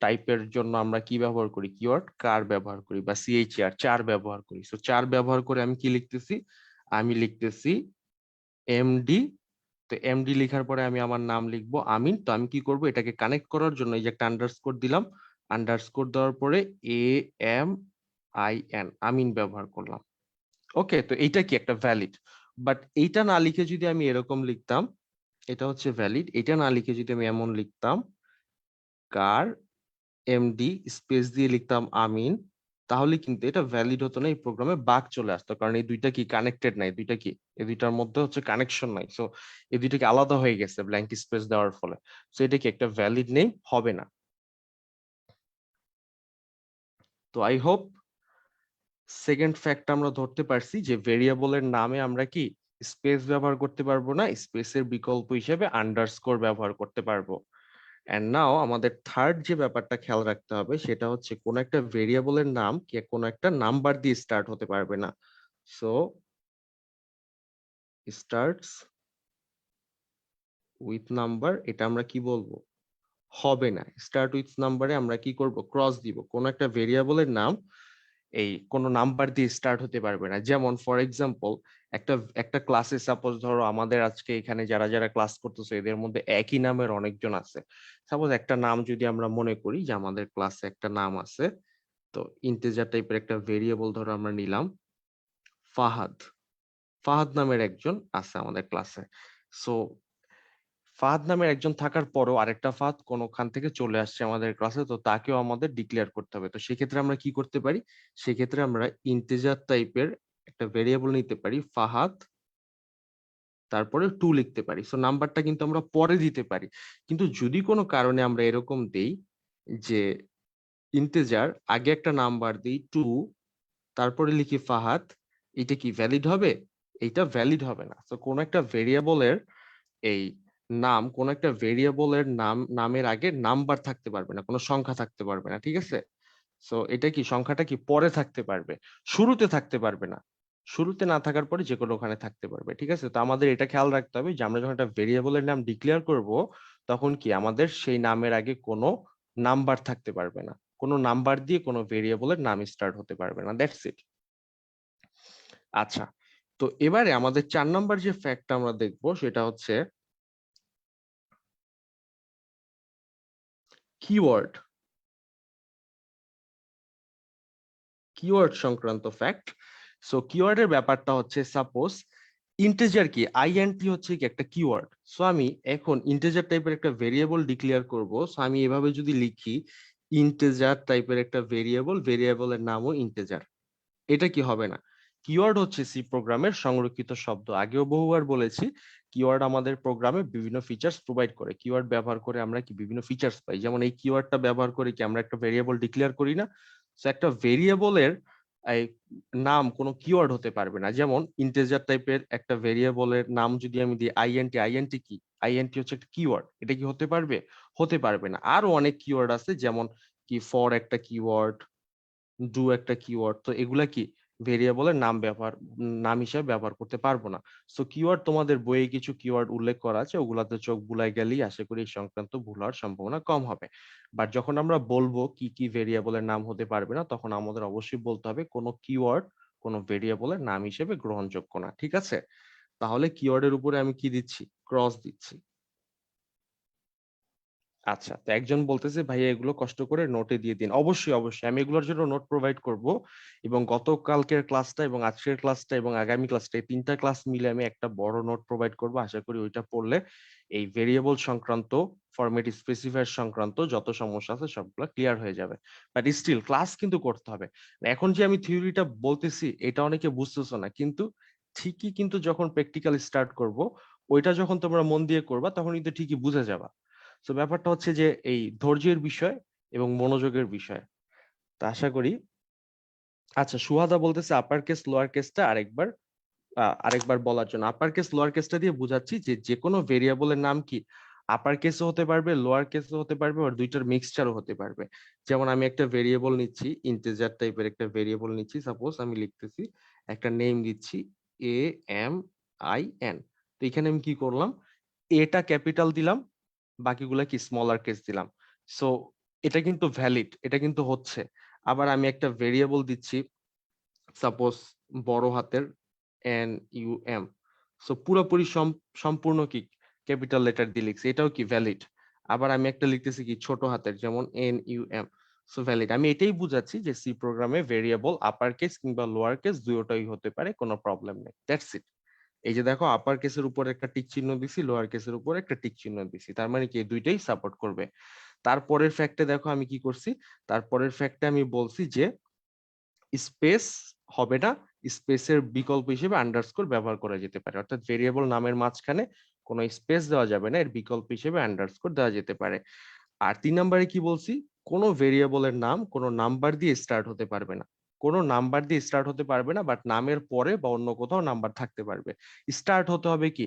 টাইপের জন্য আমরা কি ব্যবহার করি? কিওয়ার্ড কার ব্যবহার করি, বা সিএইচআর চার ব্যবহার করি। সো চার ব্যবহার করে আমি কি লিখতেছি? আমি লিখতেছি এমডি। তো এমডি লেখার পরে আমি আমার নাম লিখবো আমিন। তো আমি কি করব? এটাকে কানেক্ট করার জন্য এই যে একটা আন্ডারস্কোর দিলাম, আন্ডারস্কোর দেওয়ার পরে AMIN আমিন ব্যবহার করলাম। ওকে, তো এইটা কি একটা ভ্যালিড। বাট এইটা না লিখে যদি আমি এরকম লিখতাম, এটা হচ্ছে ভ্যালিড। এটা না লিখে যদি আমি এমন লিখতাম, কার এমডি স্পেস দিয়ে লিখতাম আমিন, তাহলে কিন্তু এটা ভ্যালিড হতো না, এই প্রোগ্রামে বাগ চলে আসতো, কারণ এই দুইটা কি কানেক্টেড নাই, দুইটা কি এই দুইটার মধ্যে হচ্ছে কানেকশন নাই। সো এই দুইটা কি আলাদা হয়ে গেছে ব্ল্যাঙ্ক স্পেস দেওয়ার ফলে। সো এটা কি একটা ভ্যালিড নেম হবে না। তো আই হোপ সেকেন্ড ফ্যাক্ট আমরা ধরতে পারছি যে ভেরিয়েবলের নামে আমরা কি স্পেস ব্যবহার করতে পারবো না, স্পেসের বিকল্প হিসেবে আন্ডারস্কোর ব্যবহার করতে পারবো। এন্ড নাও আমাদের থার্ড যে ব্যাপারটা খেয়াল রাখতে হবে, সেটা হচ্ছে কোন একটা ভেরিয়েবলের নাম কি কোনো একটা নাম্বার দিয়ে স্টার্ট হতে পারবে না। সো স্টার্টস উইথ নাম্বার, এটা আমরা কি বলবো? হবে না। স্টার্ট উইথ নাম্বারে আমরা কি করব? ক্রস দিব। কোন একটা ভেরিয়েবলের নাম এই কোন নাম্বার দিয়ে স্টার্ট হতে পারবে না। যেমন ফর এক্সাম্পল, একটা একটা ক্লাসে সাপোজ ধরো আমাদের আজকে এখানে যারা যারা ক্লাস করতেছে এদের মধ্যে একই নামের অনেকজন আছে। সাপোজ একটা নাম যদি আমরা মনে করি যে আমাদের ক্লাসে একটা নাম আছে, তো ইন্টিজার টাইপের একটা ভেরিয়েবল ধরো আমরা নিলাম ফাহাদ। ফাহাদ নামের একজন আছে আমাদের ক্লাসে। সো ফাহাদ নামের একজন থাকার পরও আরেকটা ফাহাদ কোনখান থেকে চলে আসছে আমাদের ক্লাসে, তো তাকেও আমাদের ডিক্লেয়ার করতে হবে। তো সেক্ষেত্রে আমরা কি করতে পারি, সেক্ষেত্রে আমরা ইন্টিজার টাইপের একটা ভেরিয়েবল নিতে পারি ফাহাদ, তারপরে 2 লিখতে পারি। সো নাম্বারটা কিন্তু আমরা পরে দিতে পারি। কিন্তু যদি কোনো কারণে আমরা এরকম দেই যে ইন্টিজার আগে একটা নাম্বার দিই 2, তারপরে লিখি ফাহাদ, এটা কি ভ্যালিড হবে? এইটা ভ্যালিড হবে না। তো কোন একটা ভেরিয়েবলের এই কোন একটা ভেরিয়েবলের নামের আগে নাম্বার থাকতে পারবে না, কোনো সংখ্যা থাকতে পারবে না, ঠিক আছে? সো এটা কি সংখ্যাটা কি পরে থাকতে পারবে, শুরুতে থাকতে পারবে না। শুরুতে না থাকার পরে যে কোনো ওখানে থাকতে পারবে, ঠিক আছে? তো আমাদের এটা খেয়াল রাখতে হবে যে আমরা যখন একটা ভেরিয়েবলের নাম ডিক্লেয়ার করব, তখন কি আমাদের সেই নামের আগে কোনো নাম্বার থাকতে পারবে না, কোনো নাম্বার দিয়ে কোনো ভেরিয়েবলের নাম স্টার্ট হতে পারবে না। That's it. আচ্ছা, তো এবারে আমাদের 4 নাম্বার যে ফ্যাক্টটা আমরা দেখবো সেটা হচ্ছে কিওয়ার্ড। কিওয়ার্ড সংক্রান্ত ফ্যাক্ট। সো কিওয়ার্ডের ব্যাপারটা হচ্ছে, সাপোজ ইন্টিজার কি আইএনটি হচ্ছে কি একটা কিওয়ার্ড। সো আমি এখন ইন্টিজার টাইপের একটা ভেরিয়েবল ডিক্লেয়ার করব। সো আমি এভাবে যদি লিখি ইন্টিজার টাইপের একটা ভেরিয়েবল, ভেরিয়েবলের নামও ইন্টিজার, এটা কি হবে না? কিওয়ার্ড হচ্ছে সি প্রোগ্রামের সংরক্ষিত শব্দ। আগেও বহুবার বলেছি, কিওয়ার্ড আমাদের প্রোগ্রামে বিভিন্ন ফিচার্স প্রোভাইড করে। কিওয়ার্ড ব্যবহার করে আমরা কি বিভিন্ন ফিচার্স পাই, যেমন এই কিওয়ার্ডটা ব্যবহার করে কি আমরা একটা ভেরিয়েবল ডিক্লেয়ার করি না? সো একটা ভেরিয়েবলের এই নাম কোনো কিওয়ার্ড হতে পারবে না। যেমন ইন্টিজার টাইপের একটা ভেরিয়েবলের নাম যদি আমি দিই আইএনটি, আইএনটি কি? আইএনটি হচ্ছে একটা কিওয়ার্ড, এটা কি হতে পারবে? হতে পারবে না। আরো অনেক কিওয়ার্ড আছে, যেমন কি ফর একটা কিওয়ার্ড, ডু একটা কিওয়ার্ড। তো এগুলা কি ভেরিয়েবলের নাম হিসেবে ব্যবহার করতে পারবো না। সো কিওয়ার্ড তোমাদের বইয়ে কিছু কিওয়ার্ড উল্লেখ করা আছে, ওগুলাতে চোখ বুলাই গেলেই আশা করি এই সংক্রান্ত ভুল হওয়ার সম্ভাবনা কম হবে। বাট যখন আমরা বলবো কি কি ভেরিয়েবলের নাম হতে পারবে না, তখন আমাদের অবশ্যই বলতে হবে কোনো কিওয়ার্ড কোনো ভেরিয়েবলের নাম হিসেবে গ্রহণযোগ্য না, ঠিক আছে? তাহলে কিওয়ার্ডের উপরে আমি কি দিচ্ছি? ক্রস দিচ্ছি। আচ্ছা, তো একজন বলতেছে ভাইয়া এগুলো কষ্ট করে নোটে দিয়ে দিন। অবশ্যই অবশ্যই আমি এগুলোর জন্য নোট প্রোভাইড করব, এবং গতকালকের ক্লাসটা এবং আজকের ক্লাসটা এবং আগামী ক্লাসটা, এই 3টা ক্লাস মিলে আমি একটা বড় নোট প্রোভাইড করব। আশা করি ওইটা পড়লে এই ভেরিয়েবল সংক্রান্ত, ফরম্যাট স্পেসিফায়ার সংক্রান্ত যত সমস্যা আছে সবগুলো ক্লিয়ার হয়ে যাবে। বাট স্টিল ক্লাস কিন্তু করতে হবে। এখন যে আমি থিওরিটা বলতেছি এটা অনেকে বুঝতেছো না, কিন্তু ঠিকই কিন্তু যখন প্র্যাকটিক্যাল স্টার্ট করব, ওইটা যখন তোমরা মন দিয়ে করবা তখন কিন্তু ঠিকই বুঝে যাবা। তো ব্যাপারটা হচ্ছে যে এই ধৈর্যের বিষয় এবং মনোযোগের বিষয়। তা আশা করি। আচ্ছা, সুহাদা বলতেছে আপার কেস লোয়ার কেসটা আরেকবার বলার জন্য। আপার কেস লোয়ার কেসটা দিয়ে বুঝাচ্ছি যে যে কোনো ভেরিয়েবলের নাম কি আপার কেসও হতে পারবে, লোয়ার কেসও হতে পারবে, আর দুইটার মিক্সচারও হতে পারবে। যেমন আমি একটা ভেরিয়েবল নিচ্ছি, ইন্টিজার টাইপের একটা ভেরিয়েবল নিচ্ছি, সাপোজ আমি লিখতেছি, একটা নেম দিচ্ছি AMIN। তো এখানে আমি কি করলাম, এটা ক্যাপিটাল দিলাম, বাকিগুলা কি স্মলার কেস দিলাম। সো এটা কিন্তু ভ্যালিড, এটা কিন্তু হচ্ছে। আবার আমি একটা ভেরিয়েবল দিচ্ছি, সাপোজ বড় হাতের NUM। সো পুরোপুরি সম্পূর্ণ কি ক্যাপিটাল লেটার দিয়ে লিখছি, এটাও কি ভ্যালিড। আবার আমি একটা লিখতেছি কি ছোট হাতের, যেমন NUM। So valid. আমি এটাই বুঝাচ্ছি যে সি প্রোগ্রামে ভেরিয়েবল আপার কেস কিংবা লোয়ার কেস দুটোই হতে পারে, কোনো প্রবলেম নেই। That's it. এই যে দেখো, আপার কেসের উপর একটা টিক চিহ্ন দিছি, লোয়ার কেসের উপর একটা টিক চিহ্ন দিছি, তার মানে কি এই দুইটাই সাপোর্ট করবে। তারপরের ফ্যাক্টে দেখো আমি কি করছি, তারপরের ফ্যাক্টে আমি বলছি যে স্পেস হবে না, স্পেসের বিকল্প হিসেবে আন্ডারস্কোর ব্যবহার করা যেতে পারে। অর্থাৎ ভেরিয়েবল নামের মাঝখানে কোনো স্পেস দেওয়া যাবে না, এর বিকল্প হিসেবে আন্ডারস্কোর দেওয়া যেতে পারে। আর 3 নম্বরে কি বলছি, কোনো ভেরিয়েবলের নাম কোনো নাম্বার দিয়ে স্টার্ট হতে পারবে না। কোনো নাম্বার দিয়ে স্টার্ট হতে পারবে না, বাট নামের পরে বা অন্য কোথাও নাম্বার থাকতে পারবে। স্টার্ট হতে হবে কি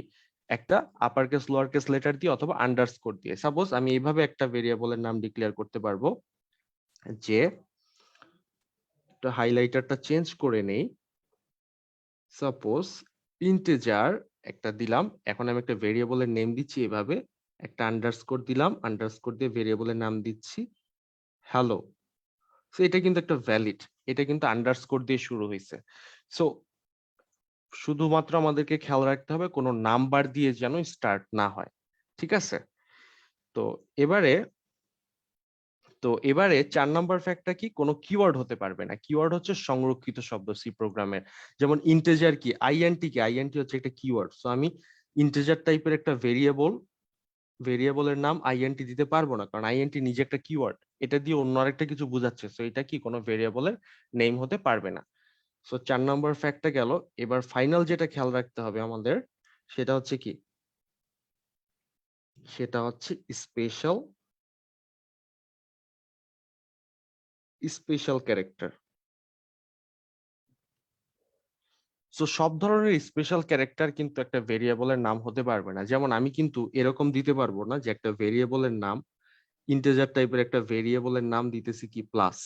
একটা upper case lower case letter দিয়ে অথবা আন্ডারস্কোর দিয়ে। সাপোজ আমি এইভাবে একটা ভেরিয়েবলের নাম ডিক্লেয়ার করতে পারবো যে, একটা হাইলাইটারটা চেঞ্জ করে নেই, সাপোজ ইন্টিজার একটা দিলাম, এখন আমি একটা ভেরিয়েবলের নেম দিচ্ছি এভাবে, একটা আন্ডারস্কোর দিলাম, আন্ডারস্কোর দিয়ে ভেরিয়েবলের নাম দিচ্ছি হ্যালো। সো এটা কিন্তু একটা ভ্যালিড, এটা কিন্তু আন্ডারস্কোর দিয়ে শুরু হয়েছে। সো শুধুমাত্র আমাদেরকে খেয়াল রাখতে হবে কোনো নাম্বার দিয়ে যেন স্টার্ট না হয়, ঠিক আছে? তো এবারে এবারে 4 নাম্বার ফ্যাক্টটা কি, কোনো কিওয়ার্ড হতে পারবে না। কিওয়ার্ড হচ্ছে সংরক্ষিত শব্দ সি প্রোগ্রামের। যেমন ইন্টিজার কি আইএনটি, কি আইএনটি হচ্ছে একটা কিওয়ার্ড। সো আমি ইন্টিজার টাইপের একটা ভেরিয়েবল ভেরিয়েবলের নাম আইএনটি দিতে পারবো না, কারণ আইএনটি নিজে একটা কিওয়ার্ড, এটা দিয়ে অন্য আরেকটা কিছু বোঝাচ্ছে, সো এটা কি কোনো ভেরিয়েবলের নেম হতে পারবে না। সো 4 নম্বর ফ্যাক্টটা গেল। এবার ফাইনাল যেটা খেয়াল রাখতে হবে আমাদের, সেটা হচ্ছে কি, সেটা হচ্ছে স্পেশাল স্পেশাল ক্যারেক্টার। সো সব ধরনের স্পেশাল ক্যারেক্টার কিন্তু একটা ভেরিয়েবলের নাম হতে পারবে না। যেমন আমি কিন্তু এরকম দিতে পারবো না যে একটা ভেরিয়েবলের নাম, ইন্টিজার টাইপের একটা ভেরিয়েবলের নাম দিতেছি কি প্লাস,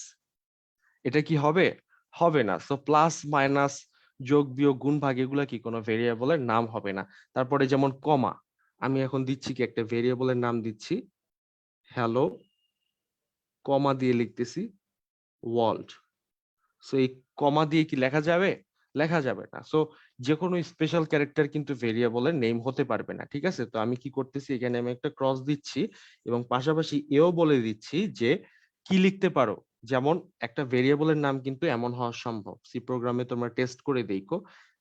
এটা কি হবে? হবে না। সো প্লাস মাইনাস, যোগ বিয়োগ গুণ ভাগ, এগুলা কি কোনো ভেরিয়েবলের নাম হবে না। তারপরে যেমন কমা, আমি এখন দিচ্ছি কি একটা ভেরিয়েবলের নাম দিচ্ছি হ্যালো, কমা দিয়ে লিখতেছি ওয়ার্ল্ড। সো এই কমা দিয়ে কি লেখা যাবে? লেখা যাবে না। সো যে কোনো স্পেশাল ক্যারেক্টার কিন্তু ভেরিয়েবলের নেম হতে পারবে না, ঠিক আছে? তো আমি কি করতেছি, এখানে আমি একটা ক্রস দিচ্ছি এবং পাশাপাশি এও বলে দিচ্ছি যে কি লিখতে পারো। যেমন একটা ভেরিয়েবলের নাম কিন্তু এমন হওয়া সম্ভব, সি প্রোগ্রামে তোমরা টেস্ট করে দেখো,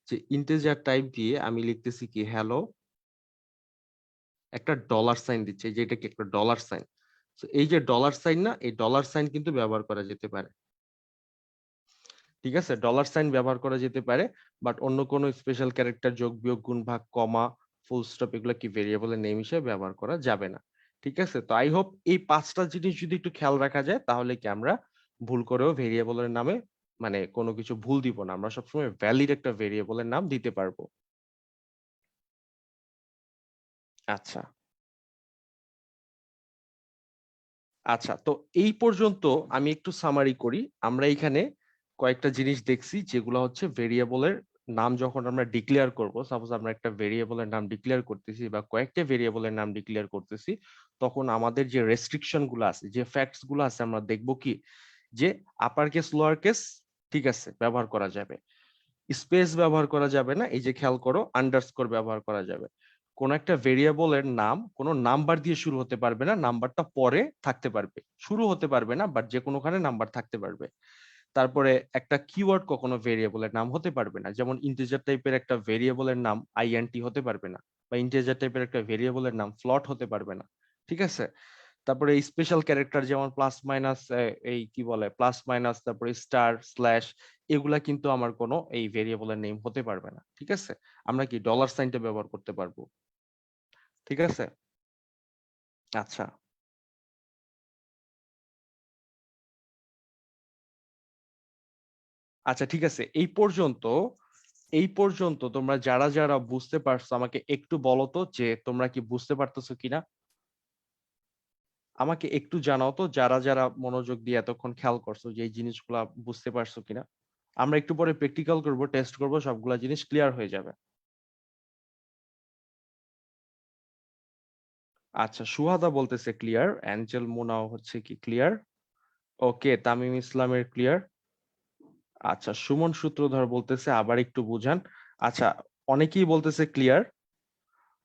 যে ইন্টিজার টাইপ দিয়ে আমি লিখতেছি কি হ্যালো, একটা ডলার সাইন দিচ্ছি, যে এটা কি একটা ডলার সাইন। এই যে ডলার সাইন না, এই ডলার সাইন কিন্তু ব্যবহার করা যেতে পারে, ঠিক আছে? ডলার সাইন ব্যবহার করা যেতে পারে, বাট অন্য কোনো স্পেশাল ক্যারেক্টার, যোগ বিয়োগ গুণ ভাগ, কমা, ফুল স্টপ, এগুলো কি ভেরিয়েবলের নেম হিসেবে ব্যবহার করা যাবে না, ঠিক আছে? তো আই হোপ এই 5টা জিনিস যদি একটু খেয়াল রাখা যায়, তাহলে কি আমরা ভুল করেও ভেরিয়েবলের নামে মানে কোনো কিছু ভুল দিব না, আমরা সবসময় ভ্যালিড একটা ভেরিয়েবলের নাম দিতে পারবো। আচ্ছা, আচ্ছা, তো এই পর্যন্ত আমি একটু সামারি করি। আমরা এখানে কয়েকটা জিনিস দেখছি যেগুলো হচ্ছে ভেরিয়েবলের নাম যখন আমরা ডিক্লেয়ার করব, সাপোজ আমরা একটা ভেরিয়েবলের নাম ডিক্লেয়ার করতেছি বা কয়েকটা ভেরিয়েবলের নাম ডিক্লেয়ার করতেছি, তখন আমাদের যে রেস্ট্রিকশন গুলো আছে, যে ফ্যাক্টস গুলো আছে, আমরা দেখব কি, যে আপার কেস লোয়ার কেস ঠিক আছে ব্যবহার করা যাবে, স্পেস ব্যবহার করা যাবে না, এই যে খেয়াল করো আন্ডারস্কোর ব্যবহার করা যাবে। কোন একটা ভেরিয়েবলের নাম কোনো নাম্বার দিয়ে শুরু হতে পারবে না, নাম্বারটা পরে থাকতে পারবে, শুরু হতে পারবে না, বাট যে কোনোখানে নাম্বার থাকতে পারবে। তারপরে একটা কিওয়ার্ড কখনো ভেরিয়েবলের নাম হতে পারবে না, যেমন ইন্টিজার টাইপের একটা ভেরিয়েবলের নাম আইএনটি হতে পারবে না, বা ইন্টিজার টাইপের একটা ভেরিয়েবলের নাম ফ্লট হতে পারবে না, ঠিক আছে? তারপরে স্পেশাল ক্যারেক্টার যেমন প্লাস মাইনাস, এই কি বলে প্লাস মাইনাস, তারপরে স্টার স্ল্যাশ, এগুলা কিন্তু আমার কোনো এই ভেরিয়েবলের নেম হতে পারবে না, ঠিক আছে? আমরা কি ডলার সাইনটা ব্যবহার করতে পারবো, ঠিক আছে? আচ্ছা, আচ্ছা, ঠিক আছে। এই পর্যন্ত তোমরা যারা যারা বুঝতে পারছো আমাকে একটু বলো তো যে তোমরা কি বুঝতে পারতেছো কিনা, আমাকে একটু জানাও তো, যারা যারা মনোযোগ দিয়ে এতক্ষণ খেয়াল করছো যে এই জিনিসগুলা বুঝতে পারছো কিনা। আমরা একটু পরে প্র্যাকটিক্যাল করব, টেস্ট করব, সবগুলা জিনিস ক্লিয়ার হয়ে যাবে। আচ্ছা, সুহাদা বলতেছে ক্লিয়ার, অ্যাঞ্জেল মোনাও হচ্ছে কি ক্লিয়ার, ওকে, তামিম ইসলামের ক্লিয়ার। আচ্ছা, সুমন সূত্রধর বলতেছে আবার একটু বুঝান। আচ্ছা, অনেকেই বলতেছে ক্লিয়ার,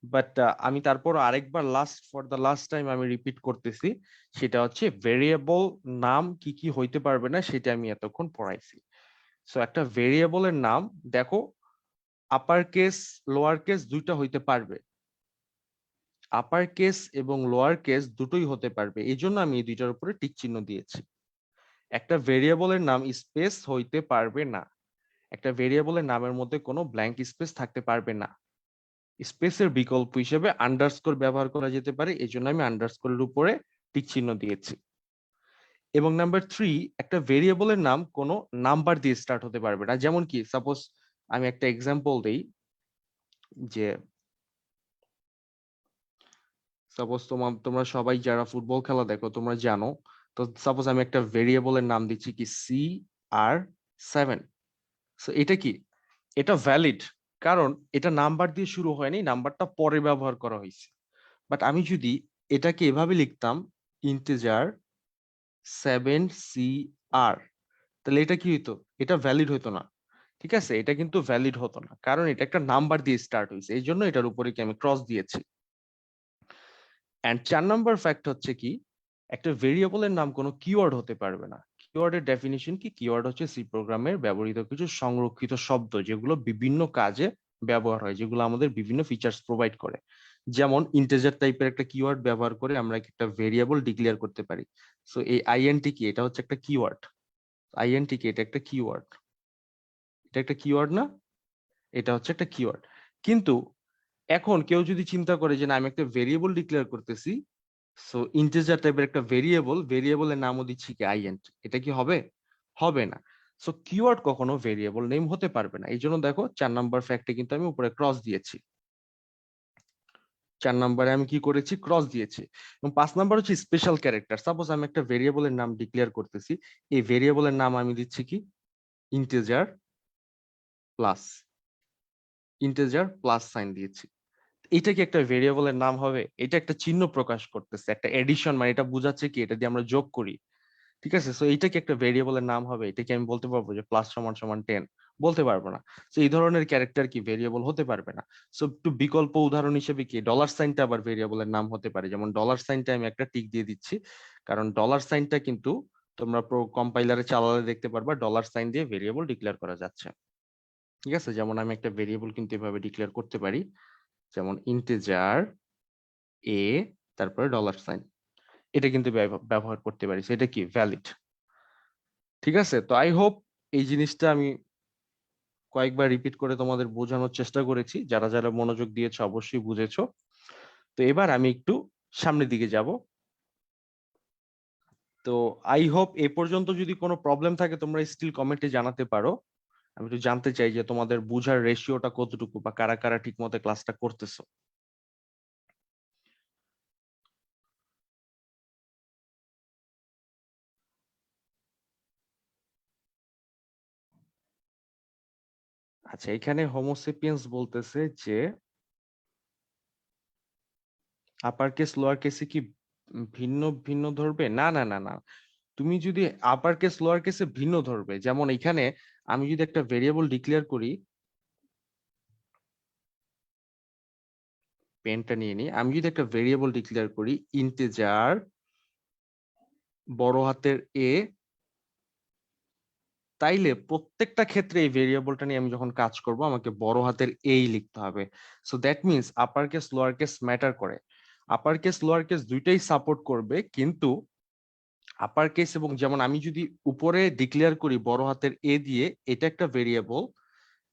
বাট আমি তারপর আরেকবার ফর দ্য লাস্ট টাইম আমি রিপিট করতেছি, সেটা হচ্ছে ভেরিয়েবল নাম কি কি হইতে পারবে না সেটা আমি এতক্ষণ পড়াইছি। সো একটা ভেরিয়েবলের নাম, দেখো, আপার কেস লোয়ার কেস দুইটা হইতে পারবে, আপার কেস এবং লোয়ার কেস দুটোই হতে পারবে, এই জন্য আমি এই দুইটার উপরে টিক চিহ্ন দিয়েছি। একটা ভেরিয়েবলের নাম স্পেস হইতে পারবে না, একটা ভেরিয়েবলের নামের মধ্যে কোনো ব্ল্যাঙ্ক স্পেস থাকতে পারবে না। স্পেসের বিকল্প হিসেবে আন্ডারস্কোর ব্যবহার করা যেতে পারে, এই জন্য আমি আন্ডারস্কোরের উপরে টিক চিহ্ন দিয়েছি। এবং নাম্বার 3, একটা ভেরিয়েবলের নাম কোনো নাম্বার দিয়ে স্টার্ট হতে পারবে না। যেমন কি, সাপোজ আমি একটা এক্সাম্পল দেই, যে সাপোজ তোমরা সবাই যারা ফুটবল খেলা দেখো তোমরা জানো, তো সাপোজ আমি একটা ভেরিয়েবলের নাম দিচ্ছি কি CR7। সো এটা কি, এটা ভ্যালিড, কারণ এটা নাম্বার দিয়ে শুরু হয়নি, নাম্বারটা পরে ব্যবহার করা হয়েছে। বাট আমি যদি এটাকে এভাবে লিখতাম, ইন্টিজার 7CR, তাহলে এটা কি হইতো? এটা ভ্যালিড হতো না, ঠিক আছে? এটা কিন্তু ভ্যালিড হতো না, কারণ এটা একটা নাম্বার দিয়ে স্টার্ট হয়েছে, এই জন্য এটার উপরে কি আমি ক্রস দিয়েছি। এন্ড 4 নম্বর ফ্যাক্ট হচ্ছে কি, একটা ভেরিয়েবলের নাম কোনো কিওয়ার্ড হতে পারবে না। কিওয়ার্ডের ডেফিনিশন কি? কিওয়ার্ড হচ্ছে সি প্রোগ্রামের ব্যবহৃত কিছু সংরক্ষিত শব্দ, যেগুলো বিভিন্ন কাজে ব্যবহার হয়, যেগুলো আমাদের বিভিন্ন ফিচার্স প্রোভাইড করে। যেমন ইন্টিজার টাইপের একটা কিওয়ার্ড ব্যবহার করে আমরা একটা ভেরিয়েবল ডিক্লেয়ার করতে পারি। সো এই আইএনটি কি, এটা হচ্ছে একটা কিওয়ার্ড। আইএনটি কি, এটা একটা কিওয়ার্ড। এটা একটা কিওয়ার্ড না? এটা হচ্ছে একটা কিওয়ার্ড। কিন্তু এখন কেউ যদি চিন্তা করে যে না, আমি একটা ভেরিয়েবল ডিক্লেয়ার করতেছি, সো ইন্টিজার টাইপের একটা ভেরিয়েবলের নামও দিচ্ছি কি আইএন্ট, এটা কি হবে? হবে না। সো কিওয়ার্ড কখনো ভেরিয়েবল নেম হতে পারবে না। এই জন্য দেখো 4 নাম্বার ফ্যাক্টে কিন্তু আমি উপরে ক্রস দিয়েছি। 4 নাম্বারে আমি কি করেছি? ক্রস দিয়েছি। এবং 5 নাম্বার হচ্ছে স্পেশাল ক্যারেক্টার। সাপোজ আমি একটা ভেরিয়েবলের নাম ডিক্লেয়ার করতেছি, এই ভেরিয়েবলের নাম আমি দিচ্ছি কি integer plus, integer plus sign দিয়েছি। এটা কি একটা ভেরিয়েবলের নাম হবে? এটা একটা চিহ্ন প্রকাশ করতেছে, একটা এডিশন, মানে এটা বোঝাচ্ছে কি এটা দিয়ে আমরা যোগ করি। ঠিক আছে, সো এইটা কি একটা ভেরিয়েবলের নাম হবে? এটা কি আমি বলতে পারবো যে প্লাস সমান সমান 10? বলতে পারবো না। তো এই ধরনের ক্যারেক্টার কি ভেরিয়েবল হতে পারবে না। সো একটু বিকল্প উদাহরণ হিসেবে কি ডলার সাইনটা আবার ভেরিয়েবলের নাম হতে পারে। যেমন ডলার সাইনটা আমি একটা টিক দিয়ে দিচ্ছি, কারণ ডলার সাইনটা কিন্তু তোমরা কম্পাইলারে চালালে দেখতে পারবা ডলার সাইন দিয়ে ভেরিয়েবল ডিক্লেয়ার করা যাচ্ছে। ঠিক আছে, যেমন আমি একটা ভেরিয়েবল কিন্তু এভাবে ডিক্লেয়ার করতে পারি, যেমন ইন্টিজার এ তারপরে ডলার সাইন, এটা কিন্তু ব্যবহার করতে পারি। সেটা কি ভ্যালিড। ঠিক আছে, তো আই হোপ এই জিনিসটা আমি কয়েকবার রিপিট করে তোমাদের বোঝানোর চেষ্টা করেছি। যারা যারা মনোযোগ দিয়েছো অবশ্যই বুঝেছো। তো এবার আমি একটু সামনের দিকে যাব। তো আই হোপ এ পর্যন্ত যদি কোনো প্রবলেম থাকে তোমরা স্টিল কমেন্টে জানাতে পারো। আমি একটু জানতে চাই যে তোমাদের বুঝার রেশিওটা কতটুকু, বা কারা কারা ঠিক মতো ক্লাসটা করতেছো। আচ্ছা, এখানে হোমোসেপিয়েন্স বলতেছে যে আপার কেস লোয়ার কেসে কি ভিন্ন ভিন্ন ধরবে? না না না না, তুমি যদি আপার কেস লোয়ার কেসে ভিন্ন ধরবে, যেমন এখানে আমি যদি একটা ভেরিয়েবল ডিক্লেয়ার করি, পেনটা নিয়ে নিই, আমি যদি একটা ভেরিয়েবল ডিক্লেয়ার করি ইন্টিজার বড় হাতের এ, তাইলে প্রত্যেকটা ক্ষেত্রে এই ভেরিয়েবলটা নিয়ে আমি যখন কাজ করব আমাকে বড় হাতের এই লিখতে হবে। So that means upper case lower case matter করে। আপার কেস লোয়ার কেস দুইটাই সাপোর্ট করবে, কিন্তু আপার কেস এবং, যেমন আমি যদি উপরে ডিক্লেয়ার করি বড় হাতের এ দিয়ে, এটা একটা ভেরিয়েবল,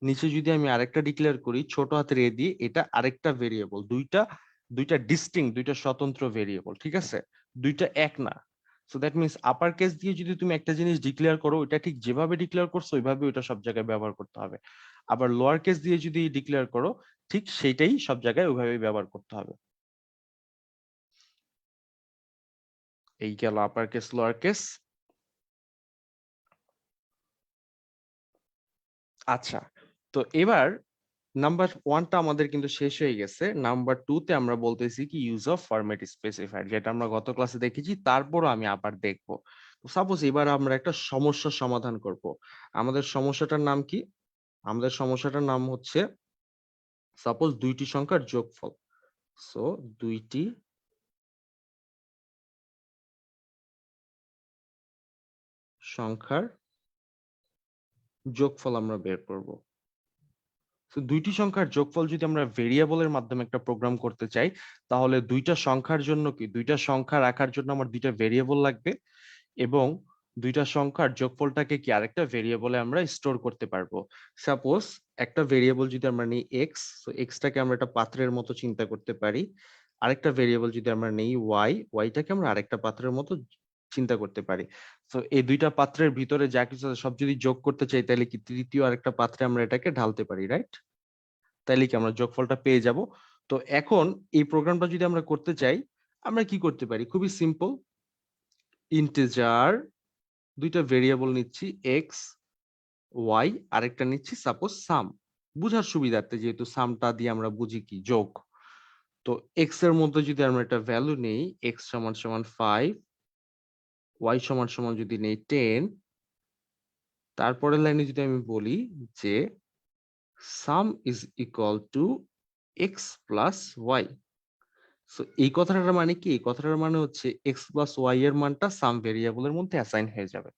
নিচে যদি আমি আরেকটা ডিক্লেয়ার করি ছোট হাতের এ দিয়ে, এটা আরেকটা ভেরিয়েবল। দুইটা দুইটা ডিস্টিংক্ট, দুইটা স্বতন্ত্র ভেরিয়েবল। ঠিক আছে, দুইটা এক না। So that means upper case দিয়ে যদি তুমি একটা জিনিস ডিক্লেয়ার করো, এটা ঠিক যেভাবে ডিক্লেয়ার করছো ওইভাবে ওইটা সব জায়গায় ব্যবহার করতে হবে। আবার লোয়ার কেস দিয়ে যদি ডিক্লেয়ার করো, ঠিক সেইটাই সব জায়গায় ওইভাবেই ব্যবহার করতে হবে। এই গেল আপার কেস লোয়ার কেস। আচ্ছা, তো এবার নাম্বার ওয়ানটা আমাদের কিন্তু শেষ হয়ে গেছে। নাম্বার টু তে আমরা বলতেছি কি ইউজ অফ ফরম্যাট স্পেসিফায়ার, যেটা আমরা গত ক্লাসে দেখেছি, তারপরও আমি আবার দেখবো। সাপোজ এবার আমরা একটা সমস্যার সমাধান করব। আমাদের সমস্যাটার নাম কি? আমাদের সমস্যাটার নাম হচ্ছে সাপোজ দুইটি সংখ্যার যোগফল। সো দুইটি সংখ্যার যোগফল আমরা বের করব। তো দুইটি সংখ্যার যোগফল যদি আমরা ভেরিয়েবলের মাধ্যমে একটা প্রোগ্রাম করতে চাই, তাহলে দুইটা সংখ্যার জন্য কি, দুইটা সংখ্যা রাখার জন্য আমার দুইটা ভেরিয়েবল লাগবে, এবং দুইটা সংখ্যার যোগফলটাকে কি আরেকটা ভেরিয়েবলে আমরা স্টোর করতে পারবো। সাপোজ একটা ভেরিয়েবল যদি আমরা নিই এক্স, তো এক্সটাকে আমরা একটা পাত্রের মতো চিন্তা করতে পারি। আরেকটা ভেরিয়েবল যদি আমরা নিই ওয়াই, ওয়াইটাকে আমরা আরেকটা পাত্রের মতো চিন্তা করতে পারি। তো এই দুইটা পাত্রের ভিতরে যা কিছু আছে সব যদি যোগ করতে চাই, তাহলে কি তৃতীয় আরেকটা পাত্রে আমরা এটাকে ঢালতে পারি, রাইট? তাইলে কি আমরা যোগফলটা পেয়ে যাব। তো এখন এই প্রোগ্রামটা যদি আমরা করতে চাই, আমরা কি করতে পারি? খুবই সিম্পল, ইন্টিজার দুইটা ভেরিয়েবল নিচ্ছি এক্স ওয়াই, আরেকটা নিচ্ছি সাপোজ সাম। বুঝার সুবিধার্থে, যেহেতু সামটা দিয়ে আমরা বুঝি কি যোগ। তো এক্স এর মধ্যে যদি আমরা একটা ভ্যালু নেই, এক্স সমান সমান 5, ওয়াই সমান সমান যদি নেই 10, তারপরের লাইনে যদি আমি বলি যে sum is equal to X plus Y. So এই কথাটার মানে কি? এই কথাটার মানে হচ্ছে এক্স প্লাস ওয়াই এর মানটা সাম ভেরিয়েবলের মধ্যে অ্যাসাইন হয়ে যাবে।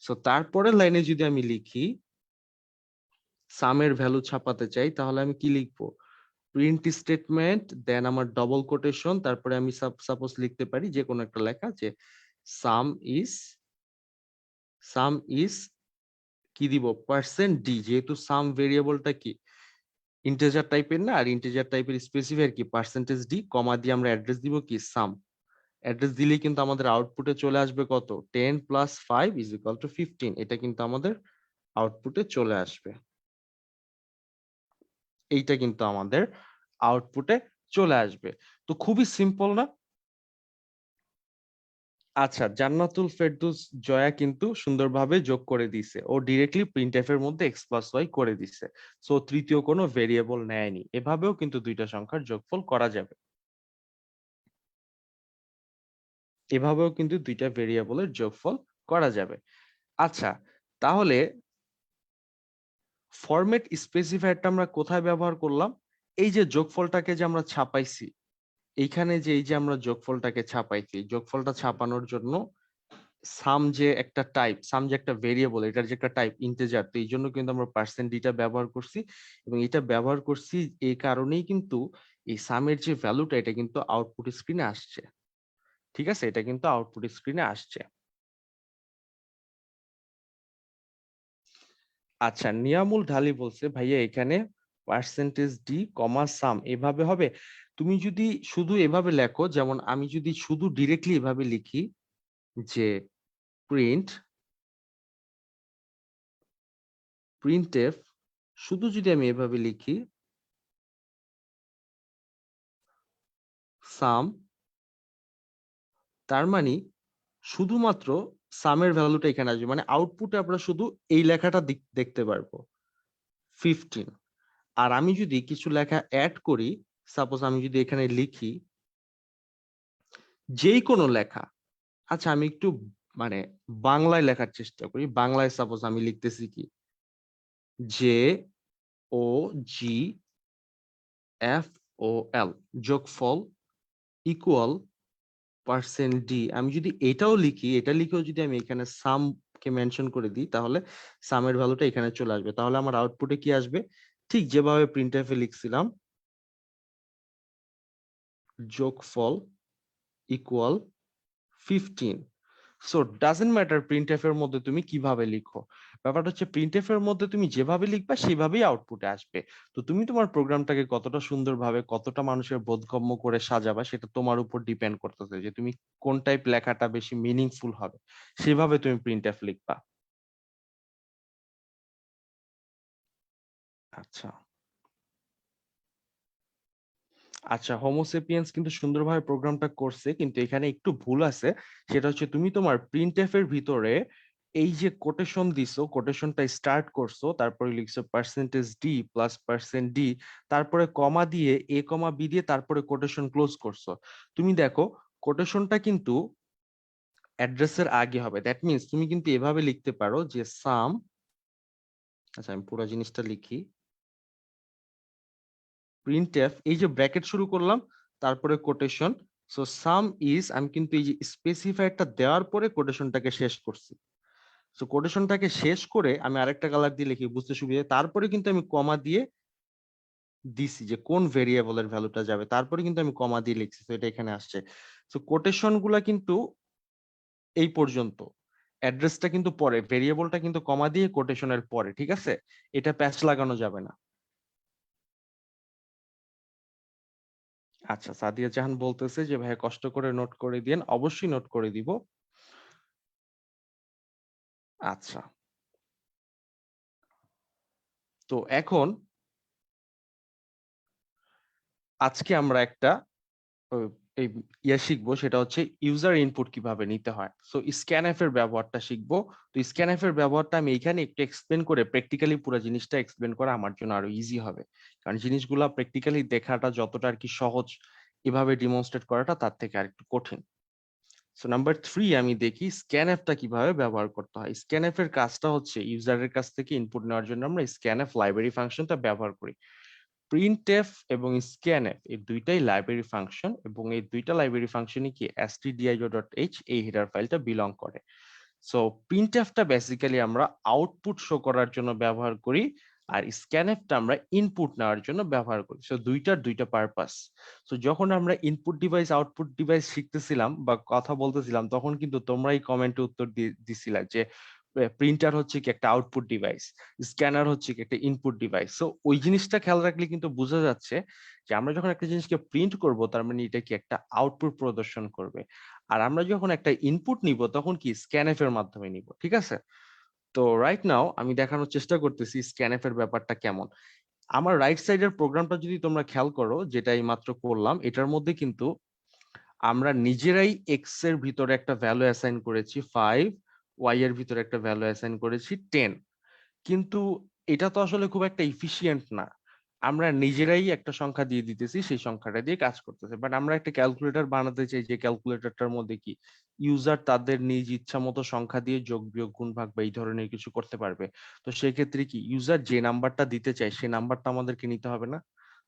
সো তারপরের লাইনে যদি আমি লিখি সামের ভ্যালু ছাপাতে চাই, তাহলে আমি কি লিখবো? প্রিন্ট স্টেটমেন্ট, দেন আমার ডবল কোটেশন, তারপরে আমি সাপোজ লিখতে পারি যে কোনো একটা লেখা যে সাম ইজ সাম ইজ কি দিব, পার্সেন্ট ডি, যেহেতু সাম ভেরিয়েবলটা কি ইন্টিজার টাইপের না, আর ইন্টিজার টাইপের স্পেসিফায়ার কি পার্সেন্টেজ ডি, কমা দিয়ে আমরা অ্যাড্রেস দিব কি সাম। অ্যাড্রেস দিলেই কিন্তু আমাদের আউটপুটে চলে আসবে কত, 10 + 5 = 15, এটা কিন্তু আমাদের আউটপুটে চলে আসবে। এইটা কিন্তু আমাদের আউটপুটে চলে আসবে। তো খুবই সিম্পল না? আচ্ছা, জান্নাতুল ফেরদৌস জয়া কিন্তু সুন্দরভাবে যোগ করে দিছে, ও ডিরেক্টলি প্রিন্টএফ এর মধ্যে x + y করে দিছে। সো তৃতীয় কোনো ভেরিয়েবল নেয়নি। এভাবেও কিন্তু দুইটা সংখ্যার যোগফল করা যাবে। এভাবেও কিন্তু দুইটা ভেরিয়েবলের যোগফল করা যাবে। আচ্ছা, তাহলে ফরম্যাট স্পেসিফায়ারটা আমরা কোথায় ব্যবহার করলাম? এই যে যোগফলটাকে যে আমরা ছাপাইছি, এইখানে যে এই যে আমরা যোগফলটাকে ছাপাইছি, যোগফলটা ছাপানোর জন্য সাম যে একটা ভেরিয়েবল, এটার যে একটা টাইপ ইন্টিজার, তো এই জন্য কিন্তু আমরা পার্সেন্ট ডিটা ব্যবহার করছি, এবং এটা ব্যবহার করছি এই কারণেই কিন্তু এই সামের যে ভ্যালুটা এটা কিন্তু আউটপুট স্ক্রিনে আসছে। ঠিক আছে, এটা কিন্তু আউটপুট স্ক্রিনে আসছে। আচ্ছা, নিয়ামুল ঢালি বলছে ভাইয়া এখানে পার্সেন্টেজ ডি কমা সাম এভাবে হবে? তুমি যদি শুধু এভাবে লেখো, যেমন আমি যদি শুধু ডিরেক্টলি এভাবে লিখি যে প্রিন্ট প্রিন্টএফ, শুধু যদি আমি এভাবে লিখি সাম, তার মানে শুধুমাত্র সামের ভ্যালুটা এখানে আসবে, মানে আউটপুটে আমরা শুধু এই লেখাটা দেখতে পারবো 15। আর আমি যদি কিছু লেখা অ্যাড করি, সাপোজ আমি যদি এখানে লিখি যেই কোনো লেখা, আচ্ছা আমি একটু মানে বাংলায় লেখার চেষ্টা করি, বাংলায় সাপোজ আমি লিখতেছি কি জে ও জি এফ ও এল, যোগফল ইকুয়াল পার্সেন্ট ডি। আমি যদি এটাও লিখি, এটা লিখেও যদি আমি এখানে সাম কে মেনশন করে দিই, তাহলে সামের ভ্যালুটা এখানে চলে আসবে। তাহলে আমার আউটপুটে কি আসবে? ঠিক যেভাবে প্রিন্টএফ এ লিখছিলাম, যোগফল equal 15। So doesn't matter printf এর মধ্যে তুমি কিভাবে লিখো, ব্যাপারটা হচ্ছে প্রিন্টএফ এর মধ্যে তুমি যেভাবে লিখবা সেভাবেই আউটপুটে আসবে। তো তুমি তোমার প্রোগ্রামটাকে কতটা সুন্দরভাবে, কতটা মানুষের বোধগম্য করে সাজাবা, সেটা তোমার উপর ডিপেন্ড করতেছে যে তুমি কোন টাইপ লেখাটা বেশি মিনিংফুল হবে, সেভাবে তুমি প্রিন্টএফ লিখবা। আচ্ছা, আচ্ছা, হোমোসেপিয়েন্স কিন্তু সুন্দরভাবে প্রোগ্রামটা করছে, কিন্তু এখানে একটু ভুল আছে। সেটা হচ্ছে তুমি তোমার প্রিন্টএফ এর ভিতরে এই যে কোটেশন দিছো, কোটেশনটা স্টার্ট করছো, তারপরে লিখছো percentage D plus percent D, তারপরে কমা দিয়ে এ কমা বি দিয়ে তারপরে কোটেশন ক্লোজ করছো। তুমি দেখো কোটেশনটা কিন্তু অ্যাড্রেসের আগে হবে, দ্যাট মিন্স তুমি কিন্তু এভাবে লিখতে পারো যে সাম, আচ্ছা আমি পুরো জিনিসটা লিখি, প্রিন্টএফ এই যে ব্র্যাকেট শুরু করলাম, তারপরে কোটেশন, সো সাম ইজ, আমি কিন্তু এই যে স্পেসিফায়ারটা দেওয়ার পরে কোটেশনটাকে শেষ করছি। সো কোটেশনটাকে শেষ করে আমি আরেকটা কালার দিয়ে লিখি বুঝতে সুবিধা, তারপরে কিন্তু আমি কমা দিয়ে দিছি যে কোন ভেরিয়েবলের ভ্যালুটা যাবে, তারপরে কিন্তু আমি কমা দিয়ে লিখছি, তো এটা এখানে আসছে। সো কোটেশন গুলা কিন্তু এই পর্যন্ত, অ্যাড্রেসটা কিন্তু পরে, ভেরিয়েবলটা কিন্তু কমা দিয়ে কোটেশনের পরে, ঠিক আছে? এটা প্যাচ লাগানো যাবে না। আচ্ছা, সাদিয়া জাহান বলতেছে যে ভাই কষ্ট করে নোট করে দিয়েন, অবশ্যই নোট করে দিব। আচ্ছা, তো এখন আজকে আমরা একটা ও, এই শিখবো, সেটা হচ্ছে ইউজার ইনপুট কিভাবে নিতে হয়। সো স্ক্যানএফ এর ব্যবহারটা শিখবো। তো স্ক্যানএফ এর ব্যবহারটা আমি এখানে একটু এক্সপ্লেন করে, প্র্যাকটিক্যালি পুরো জিনিসটা এক্সপ্লেন করা আমার জন্য আরো ইজি হবে, কারণ জিনিসগুলা প্র্যাকটিক্যালি দেখাটা যতটা আর কি সহজ, এভাবে ডিমনস্ট্রেট করাটা তার থেকে আর একটু কঠিন। সো নাম্বার 3 আমি দেখি স্ক্যানএফটা কিভাবে ব্যবহার করতে হয়। স্ক্যানএফ এর কাজটা হচ্ছে ইউজারের কাছ থেকে ইনপুট নেওয়ার জন্য আমরা স্ক্যানএফ লাইব্রেরি ফাংশনটা ব্যবহার করি। প্রিন্টএফ এবং স্ক্যানএফ এই দুইটাই লাইব্রেরি ফাংশন, এবং এই দুইটা লাইব্রেরি ফাংশনই কি stdio.h এই হেডার ফাইলটা বিলং করে। সো প্রিন্টএফটা বেসিক্যালি আমরা আউটপুট শো করার জন্য ব্যবহার করি, আর স্ক্যানএফটা আমরা ইনপুট নেওয়ার জন্য ব্যবহার করি। সো দুইটার দুইটা পারপাস। সো যখন আমরা ইনপুট ডিভাইস আউটপুট ডিভাইস শিখতেছিলাম বা কথা বলতেছিলাম, তখন কিন্তু তোমরাই কমেন্টে উত্তর দিছিলা যে প্রিন্টার হচ্ছে কি একটা আউটপুট ডিভাইস, স্ক্যানার হচ্ছে কি একটা ইনপুট ডিভাইস। সো ওই জিনিসটা খেয়াল রাখলে কিন্তু বোঝা যাচ্ছে যে আমরা যখন একটা জিনিসকে প্রিন্ট করব, তার মানে এটা কি একটা আউটপুট প্রদর্শন করবে। আর আমরা যখন একটা ইনপুট নিব, তখন কি স্ক্যানএফ এর মাধ্যমে নিব। ঠিক আছে? তো রাইট নাও আমি দেখানোর চেষ্টা করতেছি স্ক্যানএফ এর ব্যাপারটা কেমন। আমার রাইট সাইডের প্রোগ্রামটা যদি তোমরা খেয়াল করো, যেটা এই মাত্র করলাম, এটার মধ্যে কিন্তু আমরা নিজেরাই এক্স এর ভিতরে একটা ভ্যালু অ্যাসাইন করেছি 5, ওয়াই এর ভিতরে একটা ভ্যালু অ্যাসাইন করেছি 10। কিন্তু এটা তো আসলে খুব একটা ইফিশিয়েন্ট না। আমরা নিজেরাই একটা সংখ্যা দিয়ে দিতেছি, সেই সংখ্যাটা দিয়ে কাজ করতেছে। বাট আমরা একটা ক্যালকুলেটর বানাতে চাই, যে ক্যালকুলেটরটার মধ্যে কি ইউজার তাদের নিজ ইচ্ছা মতো সংখ্যা দিয়ে যোগ বিয়োগ গুণ ভাগ বা এই ধরনের কিছু করতে পারবে। তো সেক্ষেত্রে কি ইউজার যে নাম্বারটা দিতে চায় সেই নাম্বারটা আমাদেরকে নিতে হবে না?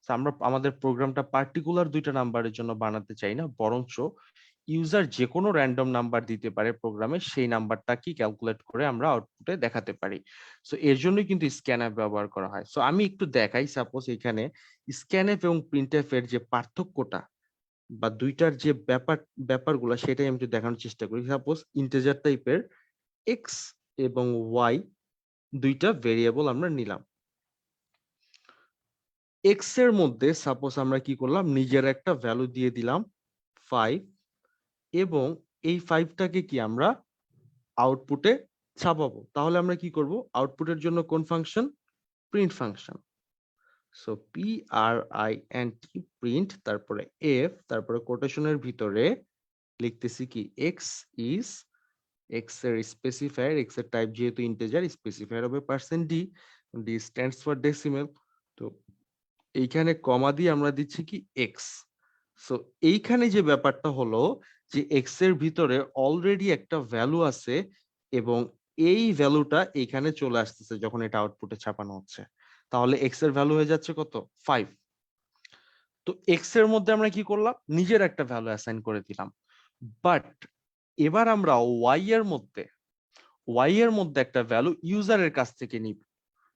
তো আমরা আমাদের প্রোগ্রামটা পার্টিকুলার দুইটা নাম্বারের জন্য বানাতে চাই না, বরঞ্চ ইউজার যে কোনো র্যান্ডম নাম্বার দিতে পারে প্রোগ্রামে, সেই নাম্বারটা কি ক্যালকুলেট করে আমরা আউটপুটে দেখাতে পারি। সো এর জন্যই কিন্তু স্ক্যানএফ ব্যবহার করা হয়। সো আমি একটু দেখাই, সাপোজ এখানে স্ক্যানএফ এবং প্রিন্টএফ এর যে পার্থক্যটা বা দুইটার যে ব্যাপারগুলো, সেটাই আমি একটু দেখানোর চেষ্টা করি। সাপোজ ইন্টিজার টাইপের এক্স এবং ওয়াই দুইটা ভেরিয়েবল আমরা নিলাম। এক্স এর মধ্যে সাপোজ আমরা কি করলাম, নিজের একটা ভ্যালু দিয়ে দিলাম 5, এবং এই 5টাকে কি আমরা আউটপুটে ছাপাবো। তাহলে আমরা কি করব, আউটপুটের জন্য কোন function, print function. So PRINT, print, তারপরে এফ, তারপরে কোটেশনের ভিতরে লিখতেছি কি এক্স ইজ, এক্স এর স্পেসিফায়ার, এক্স এর টাইপ যেহেতু ইন্টিজার, স্পেসিফায়ার হবে %d, d stands for decimal. তো এইখানে কমা দিয়ে আমরা দিচ্ছি কি এক্স। সো এইখানে যে ব্যাপারটা হলো যে এক্স এর ভিতরে অলরেডি একটা ভ্যালু আছে, এবং এই ভ্যালুটা এখানে চলে আসতেছে যখন এটা আউটপুটে ছাপানো হচ্ছে। তাহলে এক্স এর ভ্যালু হয়ে যাচ্ছে কত, 5। তো এক্স এর মধ্যে আমরা কি করলাম, নিজের একটা ভ্যালু অ্যাসাইন করে দিলাম। বাট এবার আমরা ওয়াই এর মধ্যে একটা ভ্যালু ইউজারের কাছ থেকে নিব।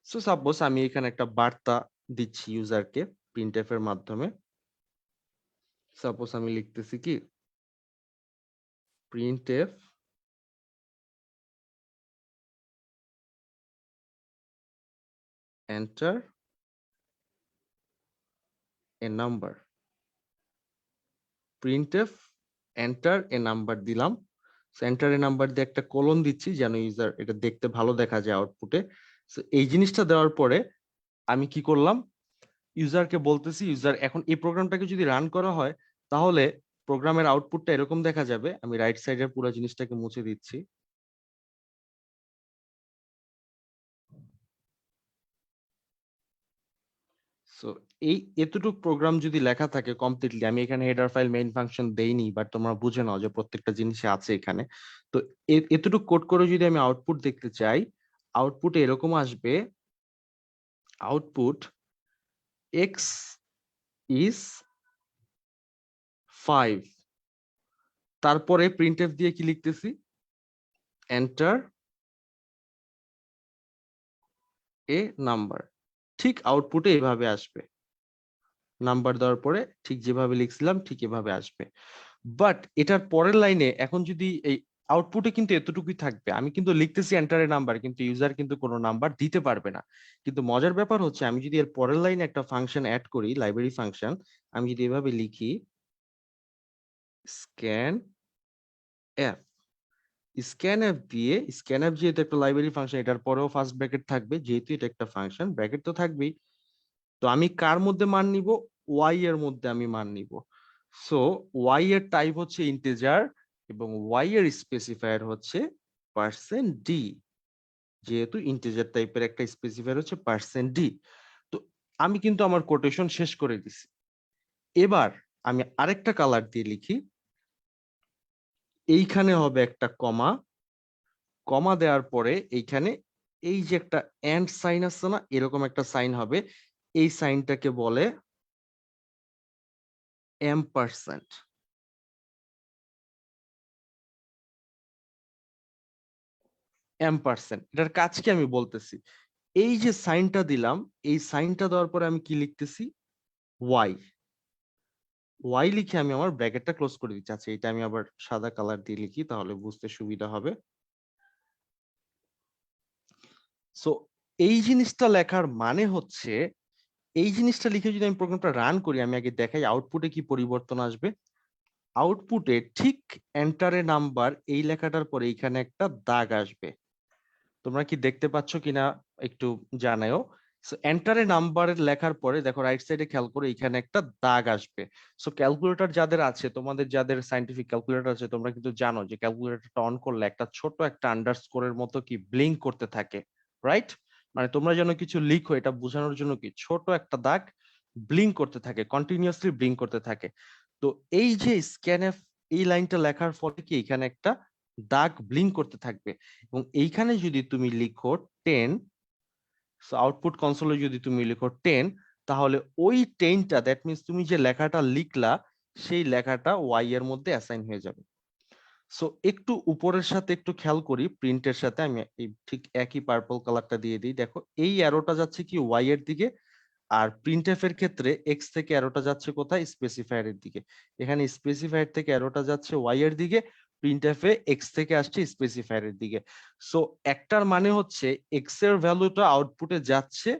সো সাপোজ আমি এখানে একটা বার্তা দিচ্ছি ইউজারকে প্রিন্টএফ এর মাধ্যমে। সাপোজ আমি লিখতেছি কি printf enter a number, printf enter a number দিলাম। এন্টার এ নাম্বার দিয়ে একটা কোলন দিচ্ছি যেন ইউজার এটা দেখতে ভালো দেখা যায় আউটপুটে। সো এই জিনিসটা দেওয়ার পরে আমি কি করলাম, ইউজারকে বলতেছি, ইউজার এখন এই প্রোগ্রামটাকে যদি রান করা হয়, তাহলে প্রোগ্রামের আউটপুটটা এরকম দেখা যাবে। আমি রাইট সাইডের পুরো জিনিসটাকে মুছে দিচ্ছি। সো এই এতটুক প্রোগ্রাম যদি লেখা থাকে কমপ্লিটলি, আমি এখানে হেডার ফাইল মেইন ফাংশন দেইনি, বাট তোমরা বুঝে নাও যে প্রত্যেকটা জিনিসই আছে এখানে। তো এতটুক কোড করে যদি আমি আউটপুট দেখতে চাই, আউটপুটে এরকম আসবে, আউটপুট এক্স ইজ 5, তারপরে প্রিন্টএফ দিয়ে কি লিখতেছি, এন্টার এ নাম্বার। ঠিক আউটপুটে এভাবে আসবে, নাম্বার দেওয়ার পরে ঠিক যেভাবে লিখছিলাম ঠিক এভাবে আসবে। বাট এটার পরের লাইনে এখন যদি এই আউটপুটে কিন্তু এতটুকুই থাকবে, আমি কিন্তু লিখতেছি এন্টার এ নাম্বার, কিন্তু ইউজার কিন্তু কোনো নাম্বার দিতে পারবে না। কিন্তু মজার ব্যাপার হচ্ছে, আমি যদি এর পরের লাইনে একটা ফাংশন অ্যাড করি, লাইব্রেরি ফাংশন, আমি যদি এভাবে লিখি স্ক্যান এফ, স্ক্যান এফ দিয়ে, স্ক্যান এফ যেহেতু একটা লাইব্রেরি ফাংশন, এটার পরেও ফার্স্ট ব্র্যাকেট থাকবে, যেহেতু এটা একটা ফাংশন, ব্র্যাকেট তো থাকবেই। তো আমি কার মধ্যে মান নিব, ওয়াই এর মধ্যে আমি মান নিব। সো ওয়াই এর টাইপ হচ্ছে ইন্টিজার, এবং ওয়াই এর স্পেসিফায়ার হচ্ছে %d, যেহেতু ইন্টিজার টাইপের একটা স্পেসিফায়ার হচ্ছে %d। তো আমি কিন্তু আমার কোটেশন শেষ করে দিছি। এবার আমি আরেকটা কালার দিয়ে লিখি, এইখানে হবে একটা কমা, কমা দেওয়ার পরে এইখানে এই যে একটা এন্ড সাইন আছে না, এরকম একটা সাইন হবে। এই সাইনটাকে বলে এম্পারস্যান্ড। এম্পারসেন্ট, এটার কাজ কি আমি বলতেছি। এই যে সাইনটা দিলাম, এই সাইনটা দেওয়ার পরে আমি কি লিখতেছি, ওয়াই। ওয়াই লিখে আমি আমার ব্র্যাকেটটা ক্লোজ করে দিচ্ছি। আচ্ছা, এটা আমি আবার সাদা কালার দিয়ে লিখি, তাহলে বুঝতে সুবিধা হবে। সো এই জিনিসটা লেখার মানে হচ্ছে, এই জিনিসটা লিখে যদি আমি প্রোগ্রামটা রান করি, আমি আগে দেখাই আউটপুটে কি পরিবর্তন আসবে। আউটপুটে ঠিক এন্টারে নাম্বার এই লেখাটার পরে এখানে একটা দাগ আসবে। তোমরা কি দেখতে পাচ্ছ কিনা একটু জানাও। সো এন্টারে নাম্বারের লেখার পরে দেখো রাইট সাইডে খেয়াল করে এখানে একটা দাগ আসবে। সো ক্যালকুলেটর যাদের আছে, তোমাদের যাদের সায়েন্টিফিক ক্যালকুলেটর আছে, তোমরা কিন্তু জানো যে ক্যালকুলেটরটা অন করলে একটা ছোট একটা আন্ডারস্কোরের মতো কি ব্লিঙ্ক করতে থাকে, রাইট? মানে তোমরা যেন কিছু লিখো এটা বোঝানোর জন্য কি ছোট একটা দাগ ব্লিঙ্ক করতে থাকে, কন্টিনিউয়াসলি ব্লিঙ্ক করতে থাকে। তো এই যে স্ক্যানএফ, এই লাইনটা লেখার ফলে কি এখানে একটা দাগ ব্লিঙ্ক করতে থাকবে। এবং এইখানে যদি তুমি লিখো 10, সো আউটপুট কনসোলে যদি তুমি লিখো 10, তাহলে ওই 10টা, দ্যাট মিনস তুমি যে লেখাটা লিখলা সেই লেখাটা ওয়াই এর মধ্যে অ্যাসাইন হয়ে যাবে। সো একটু উপরের সাথে একটু খেয়াল করি, প্রিন্টের সাথে আমি এই ঠিক একই পার্পল কালারটা দিয়ে দিই। দেখো এই অ্যারোটা যাচ্ছে কি ওয়াই এর দিকে, আর প্রিন্টএফ এর ক্ষেত্রে এক্স থেকে অ্যারোটা যাচ্ছে কোথায়, স্পেসিফায়ার এর দিকে। এখানে স্পেসিফায়ার থেকে অ্যারোটা যাচ্ছে ওয়াই এর দিকে, প্রিন্টএফ এ এক্স থেকে আসছে স্পেসিফায়ার এর দিকে। সো একটার মানে হচ্ছে এক্স এর ভ্যালুটা আউটপুটে যাচ্ছে,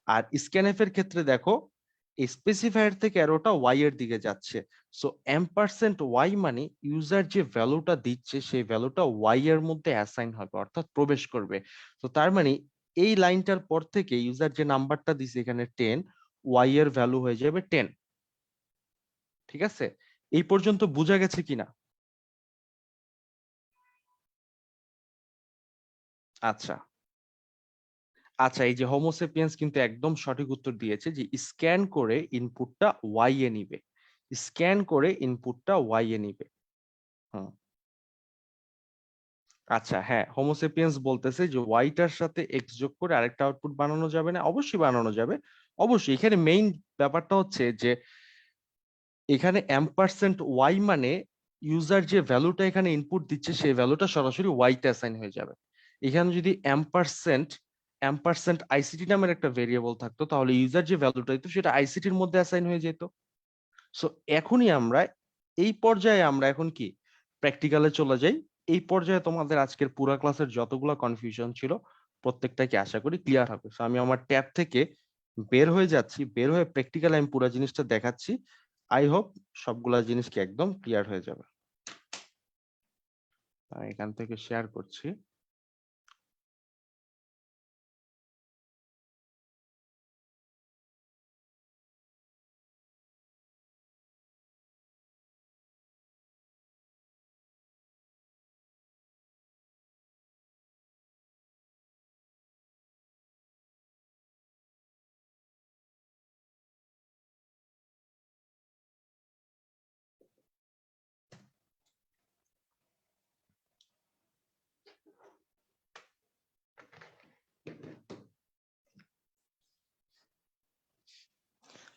আর স্ক্যানএফ এর ক্ষেত্রে দেখো স্পেসিফায়ার থেকে অ্যারোটা ওয়াই এর দিকে যাচ্ছে। সো এম্পারসেন্ট ওয়াই মানে ইউজার যে ভ্যালুটা দিচ্ছে সেই ভ্যালুটা ওয়াই এর মধ্যে অ্যাসাইন হবে, অর্থাৎ প্রবেশ করবে। তো তার মানে এই লাইনটার পর থেকে ইউজার যে নাম্বারটা দিছে এখানে 10, ওয়াই এর ভ্যালু হয়ে যাবে 10। ঠিক আছে, এই পর্যন্ত বোঝা গেছে কিনা? আচ্ছা, আচ্ছা, এই যে হোমোসেপিয়েন্স কিন্তু একদম সঠিক উত্তর দিয়েছে যে স্ক্যান করে ইনপুটটা ওয়াই এ নিবে, স্ক্যান করে ইনপুটটা ওয়াই এ নিবে। হুম, আচ্ছা, হ্যাঁ, হোমোসেপিয়েন্স বলতেছে যে ওয়াইটার সাথে এক্স যোগ করে আরেকটা আউটপুট বানানো যাবে না? অবশ্যই বানানো যাবে। অবশ্যই এখানে মেইন ব্যাপারটা হচ্ছে যে এখানে এম্পারসেন্ট ওয়াই মানে ইউজার যে ভ্যালুটা এখানে ইনপুট দিচ্ছে সেই ভ্যালুটা সরাসরি ওয়াইতে অ্যাসাইন হয়ে যাবে। এখানে যদি এম্পারসেন্ট এম্পারসেন্ট আইসিটি নামের একটা ভেরিয়েবল থাকতো, তাহলে ইউজার যে ভ্যালুটা দিত সেটা আইসিটির মধ্যে অ্যাসাইন হয়ে যেত। সো এখনই আমরা এই পর্যায়ে আমরা এখন কি প্র্যাকটিক্যালে চলে যাই। এই পর্যায়ে তোমাদের আজকের পুরো ক্লাসের যতগুলো কনফিউশন ছিল প্রত্যেকটা কি আশা করি ক্লিয়ার হবে। সো আমি আমার ট্যাব থেকে বের হয়ে যাচ্ছি, বের হয়ে প্র্যাকটিক্যালি আমি পুরো জিনিসটা দেখাচ্ছি। আই হোপ সবগুলা জিনিস কি একদম ক্লিয়ার হয়ে যাবে। আমি এখান থেকে শেয়ার করছি।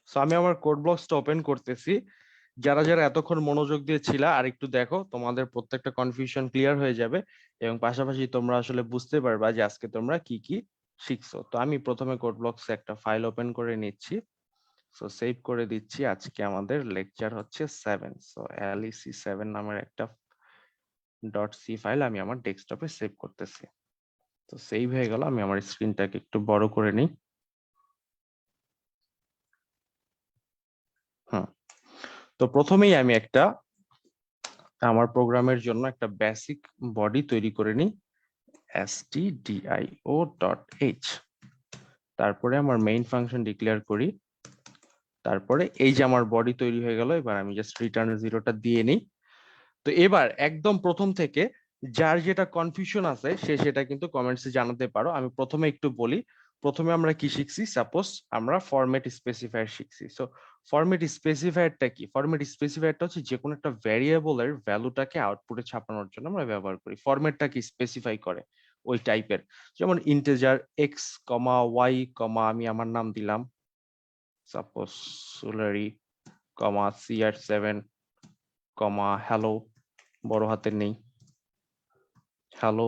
সো আমি আমার কোড ব্লকসটা ওপেন করতেছি। যারা যারা এতক্ষণ মনোযোগ দিয়ে ছিলা আর একটু দেখো, তোমাদের প্রত্যেকটা কনফিউশন ক্লিয়ার হয়ে যাবে, এবং পাশাপাশি তোমরা আসলে বুঝতে পারবা যে আজকে তোমরা কি কি শিখছো। তো আমি প্রথমে কোড ব্লকসে একটা ফাইল ওপেন করে নিচ্ছি। সো সেভ করে দিচ্ছি। আজকে আমাদের লেকচার হচ্ছে 7। সো LEC7 নামের একটা ডট সি ফাইল আমি আমার ডেস্কটপে সেভ করতেছি। তো সেভ হয়ে গেল। আমি আমার স্ক্রিনটাকে একটু বড় করে নিই। হুম, তো প্রথমেই আমি একটা আমার প্রোগ্রামের জন্য একটা বেসিক বডি তৈরি করে নিই, stdio.h। তারপরে আমার মেইন ফাংশন ডিক্লেয়ার করি। তারপরে এই যে আমার বডি তৈরি হয়ে গেল, এবার আমি জাস্ট রিটার্ন জিরোটা দিয়ে নিই। তো এবার একদম প্রথম থেকে যার যেটা কনফিউশন আছে সে সেটা কিন্তু কমেন্টসে জানাতে পারো। আমি প্রথমে একটু বলি। প্রথমে আমরা কি শিখছি, সাপোজ আমরা ফরম্যাট স্পেসিফায়ার শিখছি। সো ফরম্যাট স্পেসিফায়ারটা কি? ফরম্যাট স্পেসিফায়ারটা হচ্ছে যে কোনো একটা ভ্যারিয়েবলের ভ্যালুটাকে আউটপুটে ছাপানোর জন্য আমরা ব্যবহার করি। ফরম্যাটটাকে স্পেসিফাই করে ওই টাইপের, যেমন ইন্টিজার এক্স কমা ওয়াই কমা আমি আমার নাম দিলাম সাপোজ সুলারি কমা CR7 কমা হ্যালো, বড় হাতের নেই, হ্যালো।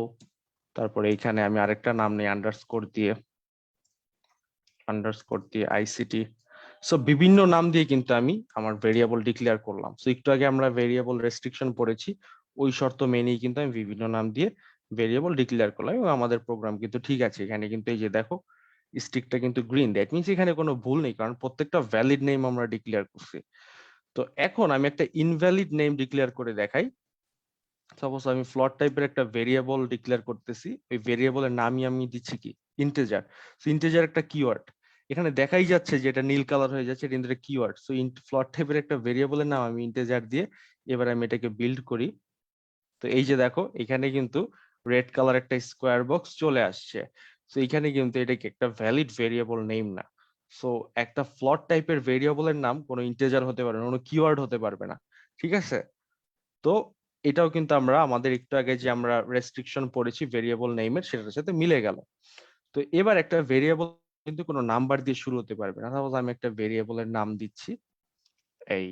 তারপরে এখানে আমি আরেকটা নাম নেই আন্ডারস্কোর দিয়ে, আন্ডারস্কোর দিয়ে আইসিটি। সো বিভিন্ন নাম দিয়ে কিন্তু আমি আমার ভেরিয়েবল ডিক্লেয়ার করলাম। সো একটু আগে আমরা ভেরিয়েবল রেস্ট্রিকশন পড়েছি, ওই শর্ত মেনেই কিন্তু আমি বিভিন্ন নাম দিয়ে ভেরিয়েবল ডিক্লেয়ার করলাম এবং আমাদের প্রোগ্রাম কিন্তু ঠিক আছে। এখানে কিন্তু এই যে দেখো স্টিকটা কিন্তু গ্রিন, দ্যাট মিনস এখানে কোনো ভুল নেই, কারণ প্রত্যেকটা ভ্যালিড নেম আমরা ডিক্লেয়ার করছি। তো এখন আমি একটা ইনভ্যালিড নেম ডিক্লেয়ার করে দেখাই। সাপোজ আমি ফ্লোট টাইপের একটা ভেরিয়েবল ডিক্লেয়ার করতেছি, ওই ভেরিয়েবলের নামই আমি দিচ্ছি কি ইন্টিজার। সো ইন্টিজার একটা কিওয়ার্ড, এখানে দেখাই যাচ্ছে যে এটা নীল কালার হয়ে যাচ্ছে, এটা কিন্তু কিওয়ার্ড। সো ফ্লোট টাইপের একটা ভেরিয়েবলের নাম আমি ইন্টিজার দিয়ে এবার আমি এটাকে বিল্ড করি। তো এই যে দেখো এখানে কিন্তু রেড কালার একটা স্কোয়ার বক্স চলে আসছে। সো এখানে কিন্তু এটা কি একটা ভ্যালিড ভেরিয়েবল নেম না। সো একটা ফ্লোট টাইপের ভেরিয়েবলের নাম কোনো ইন্টিজার হতে পারবে না, কোনো কিওয়ার্ড হতে পারবে না, ঠিক আছে? তো এটাও কিন্তু আমরা আমাদের একটু আগে যে আমরা রেস্ট্রিকশন পড়েছি ভেরিয়েবল নেমের, সেটার সাথে মিলে গেল। তো এবার একটা ভেরিয়েবল কিন্তু কোনো নাম্বার দিয়ে শুরু হতে পারবে না। সাপোজ আমি একটা ভেরিয়েবলের নাম দিচ্ছি, এই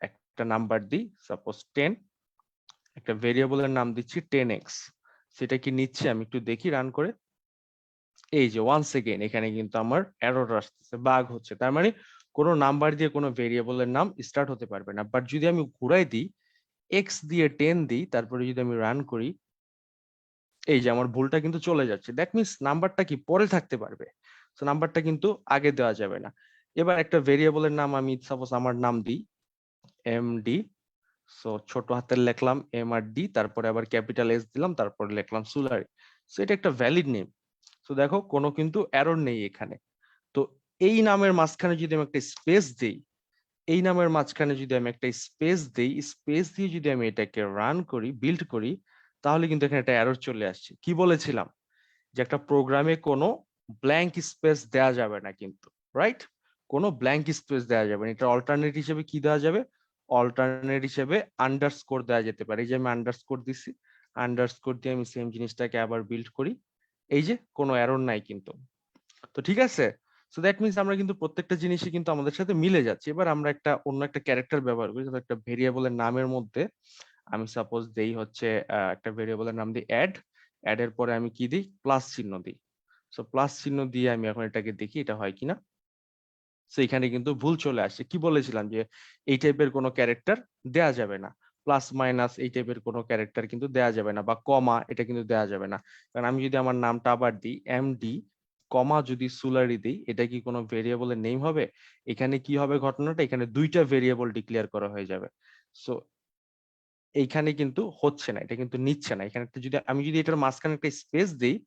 একটা নাম্বার দিই, সাপোজ 10, একটা ভেরিয়েবলের নাম দিচ্ছি 10x। সেটা কি নিচ্ছে আমি একটু দেখি রান করে। এই যে ওয়ান্স এগেইন এখানে কিন্তু আমার এরর আসতেছে, বাগ হচ্ছে, তার মানে কোনো নাম্বার দিয়ে কোনো ভেরিয়েবলের নাম স্টার্ট হতে পারবে না। বাট যদি আমি ঘুরাই দিই, এক্স দিয়ে 10 দিই, তারপরে যদি আমি রান করি, এই যে আমার ভুলটা কিন্তু চলে যাচ্ছে। দ্যাট মিনস নাম্বারটা কি পরে থাকতে পারবে, তো নাম্বারটা কিন্তু আগে দেওয়া যাবে না। এবার একটা ভেরিয়েবলের নাম আমি সাপোজ আমার নাম দিই এমডি। সো ছোট হাতের লিখলাম এম আর ডি, তারপরে আবার ক্যাপিটাল এস দিলাম, তারপরে লিখলাম সুলারি। সো এটা একটা ভ্যালিড নেম। তো দেখো কোনো কিন্তু এরর নেই এখানে। তো এই নামের মাঝখানে যদি আমি একটা স্পেস দিই, এই নামের মাঝখানে যদি আমি একটা স্পেস দিই, স্পেস দিয়ে যদি আমি এটাকে রান করি, বিল্ড করি, তাহলে কিন্তু এখানে একটা এরর চলে আসছে। কি বলেছিলাম যে একটা প্রোগ্রামে কোনো ব্ল্যাঙ্ক স্পেস দেওয়া যাবে না কিন্তু, রাইট? কোনো ব্ল্যাঙ্ক স্পেস দেওয়া যাবে না। এটা অল্টারনেট হিসেবে কি দেওয়া যাবে? অল্টারনেট হিসেবে আন্ডারস্কোর দেওয়া যেতে পারে। এই যে আমি আন্ডারস্কোর দিচ্ছি, আন্ডারস্কোর দিয়ে আমি সেম জিনিসটাকে আবার বিল্ড করি, এই যে কোনো এরর নাই কিন্তু। তো ঠিক আছে। সো দ্যাট মিনস আমরা কিন্তু প্রত্যেকটা জিনিসই কিন্তু আমাদের সাথে মিলে যাচ্ছে। এবার আমরা একটা অন্য একটা ক্যারেক্টার ব্যবহার করি, যেটা একটা ভেরিয়েবলের নামের মধ্যে আমি সাপোজ দেই হচ্ছে একটা ভেরিয়েবলের নাম দিই অ্যাড। অ্যাড এর পরে আমি কি দিই? প্লাস চিহ্ন দিই। সো প্লাস চিহ্ন দিয়ে আমি এখন এটাকে দেখি এটা হয় কিনা। সো এখানে কিন্তু ভুল চলে আসছে। কি বলেছিলাম যে এই টাইপের কোনো ক্যারেক্টার দেয়া যাবে না। প্লাস মাইনাস এই টাইপের কোনো ক্যারেক্টার কিন্তু দেয়া যাবে না, বা কমা এটা কিন্তু দেয়া যাবে না। কারণ আমি যদি আমার নামটা আবার দিই এমডি কমা যদি সুলারি দিই, এটা কি কোনো ভেরিয়েবলের নেম হবে? এখানে কি হবে ঘটনাটা? এখানে দুইটা ভেরিয়েবল ডিক্লেয়ার করা হয়ে যাবে। সো এইখানে কিন্তু হচ্ছে না, এটা কিন্তু নিচ্ছে না। এখানে একটা যদি আমি যদি এটার মাঝখানে একটা স্পেস দিই,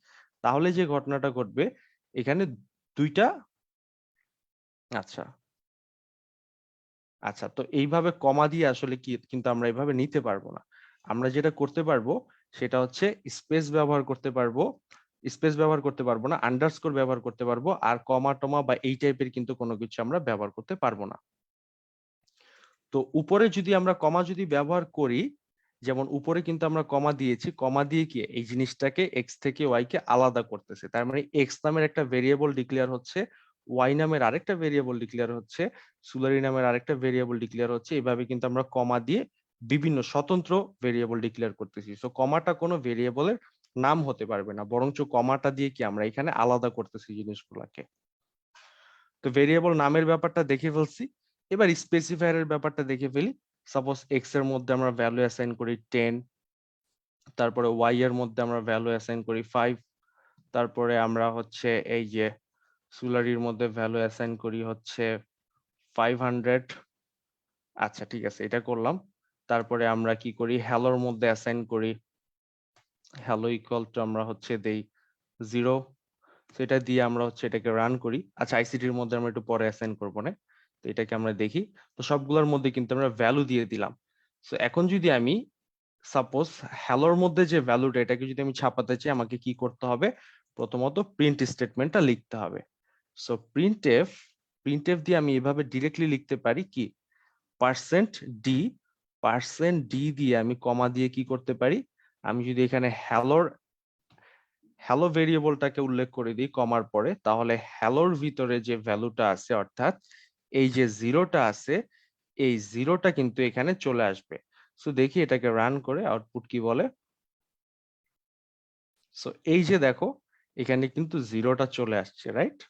তাহলে যে ঘটনাটা ঘটবে এখানে দুইটা। আচ্ছা, আচ্ছা, তো এইভাবে কমা দিয়ে আসলে কি কিন্তু আমরা এইভাবে নিতে পারবো না। আমরা যেটা করতে পারবো সেটা হচ্ছে স্পেস ব্যবহার করতে পারবো। স্পেস ব্যবহার করতে পারবো না, আন্ডারস্কোর ব্যবহার করতে পারবো, আর কমা টমা বা এই টাইপের কিন্তু কোনো কিছু আমরা ব্যবহার করতে পারবো না। তো উপরে যদি আমরা কমা যদি ব্যবহার করি, যেমন উপরে কিন্তু আমরা কমা দিয়েছি, কমা দিয়ে কি এই জিনিসটাকে এক্স থেকে ওয়াই কে আলাদা করতেছে। তার মানে এক্স নামের একটা ভেরিয়েবল ডিক্লেয়ার হচ্ছে, ওয়াই নামের আরেকটা ভেরিয়েবল ডিক্লেয়ার হচ্ছে, সুলারি নামের আরেকটা ভেরিয়েবল ডিক্লেয়ার হচ্ছে। এভাবে কিন্তু আমরা কমা দিয়ে বিভিন্ন স্বতন্ত্র ভেরিয়েবল ডিক্লেয়ার করতেছি। সো কমাটা কোনো ভেরিয়েবলের নাম হতে পারবে না, বরঞ্চ কমাটা দিয়ে কি আমরা এখানে আলাদা করতেছি জিনিসগুলোকে। তো ভেরিয়েবল নামের ব্যাপারটা দেখে ফেলছি, এবার স্পেসিফায়ার এর ব্যাপারটা দেখে ফেলি। সাপোজ এক্স এর মধ্যে আমরা ভ্যালু অ্যাসাইন করি 10, তারপরে ওয়াই এর মধ্যে আমরা ভ্যালু অ্যাসাইন করি 5, তারপরে আমরা হচ্ছে এই যে সুলারির মধ্যে ভ্যালু অ্যাসাইন করি হচ্ছে 500। আচ্ছা ঠিক আছে, এটা করলাম। তারপরে আমরা কি করি, হ্যালোর মধ্যে অ্যাসাইন করি, হ্যালো ইকুয়াল টু আমরা হচ্ছে দেই 0। সেটা দিয়ে আমরা হচ্ছে এটাকে রান করি। আচ্ছা আইসিটির মধ্যে আমরা একটু পরে অ্যাসাইন করবো না, তো এটাকে আমরা দেখি। তো সবগুলোর মধ্যে কিন্তু আমরা ভ্যালু দিয়ে দিলাম। তো এখন যদি আমি সাপোজ হ্যালোর মধ্যে যে ভ্যালুটা, এটাকে যদি আমি ছাপাতে চাই, আমাকে কি করতে হবে? প্রথমত প্রিন্ট স্টেটমেন্টটা লিখতে হবে। সো প্রিন্ট এফ দিয়ে আমি এভাবে ডিরেক্টলি লিখতে পারি কি, পার্সেন্ট ডি, পার্সেন্ট ডি দিয়ে আমি কমা দিয়ে কি করতে পারি, আমি যদি এখানে হ্যালো ভেরিয়েবলটাকে উল্লেখ করে দিই কমার পরে, তাহলে হ্যালোর ভিতরে যে ভ্যালুটা আছে, অর্থাৎ এই যে জিরোটা আছে, এই জিরোটা কিন্তু এখানে চলে আসবে। সো দেখি এটাকে রান করে আউটপুট কি বলে। সো এই যে দেখো এখানে কিন্তু জিরোটা চলে আসছে, রাইট?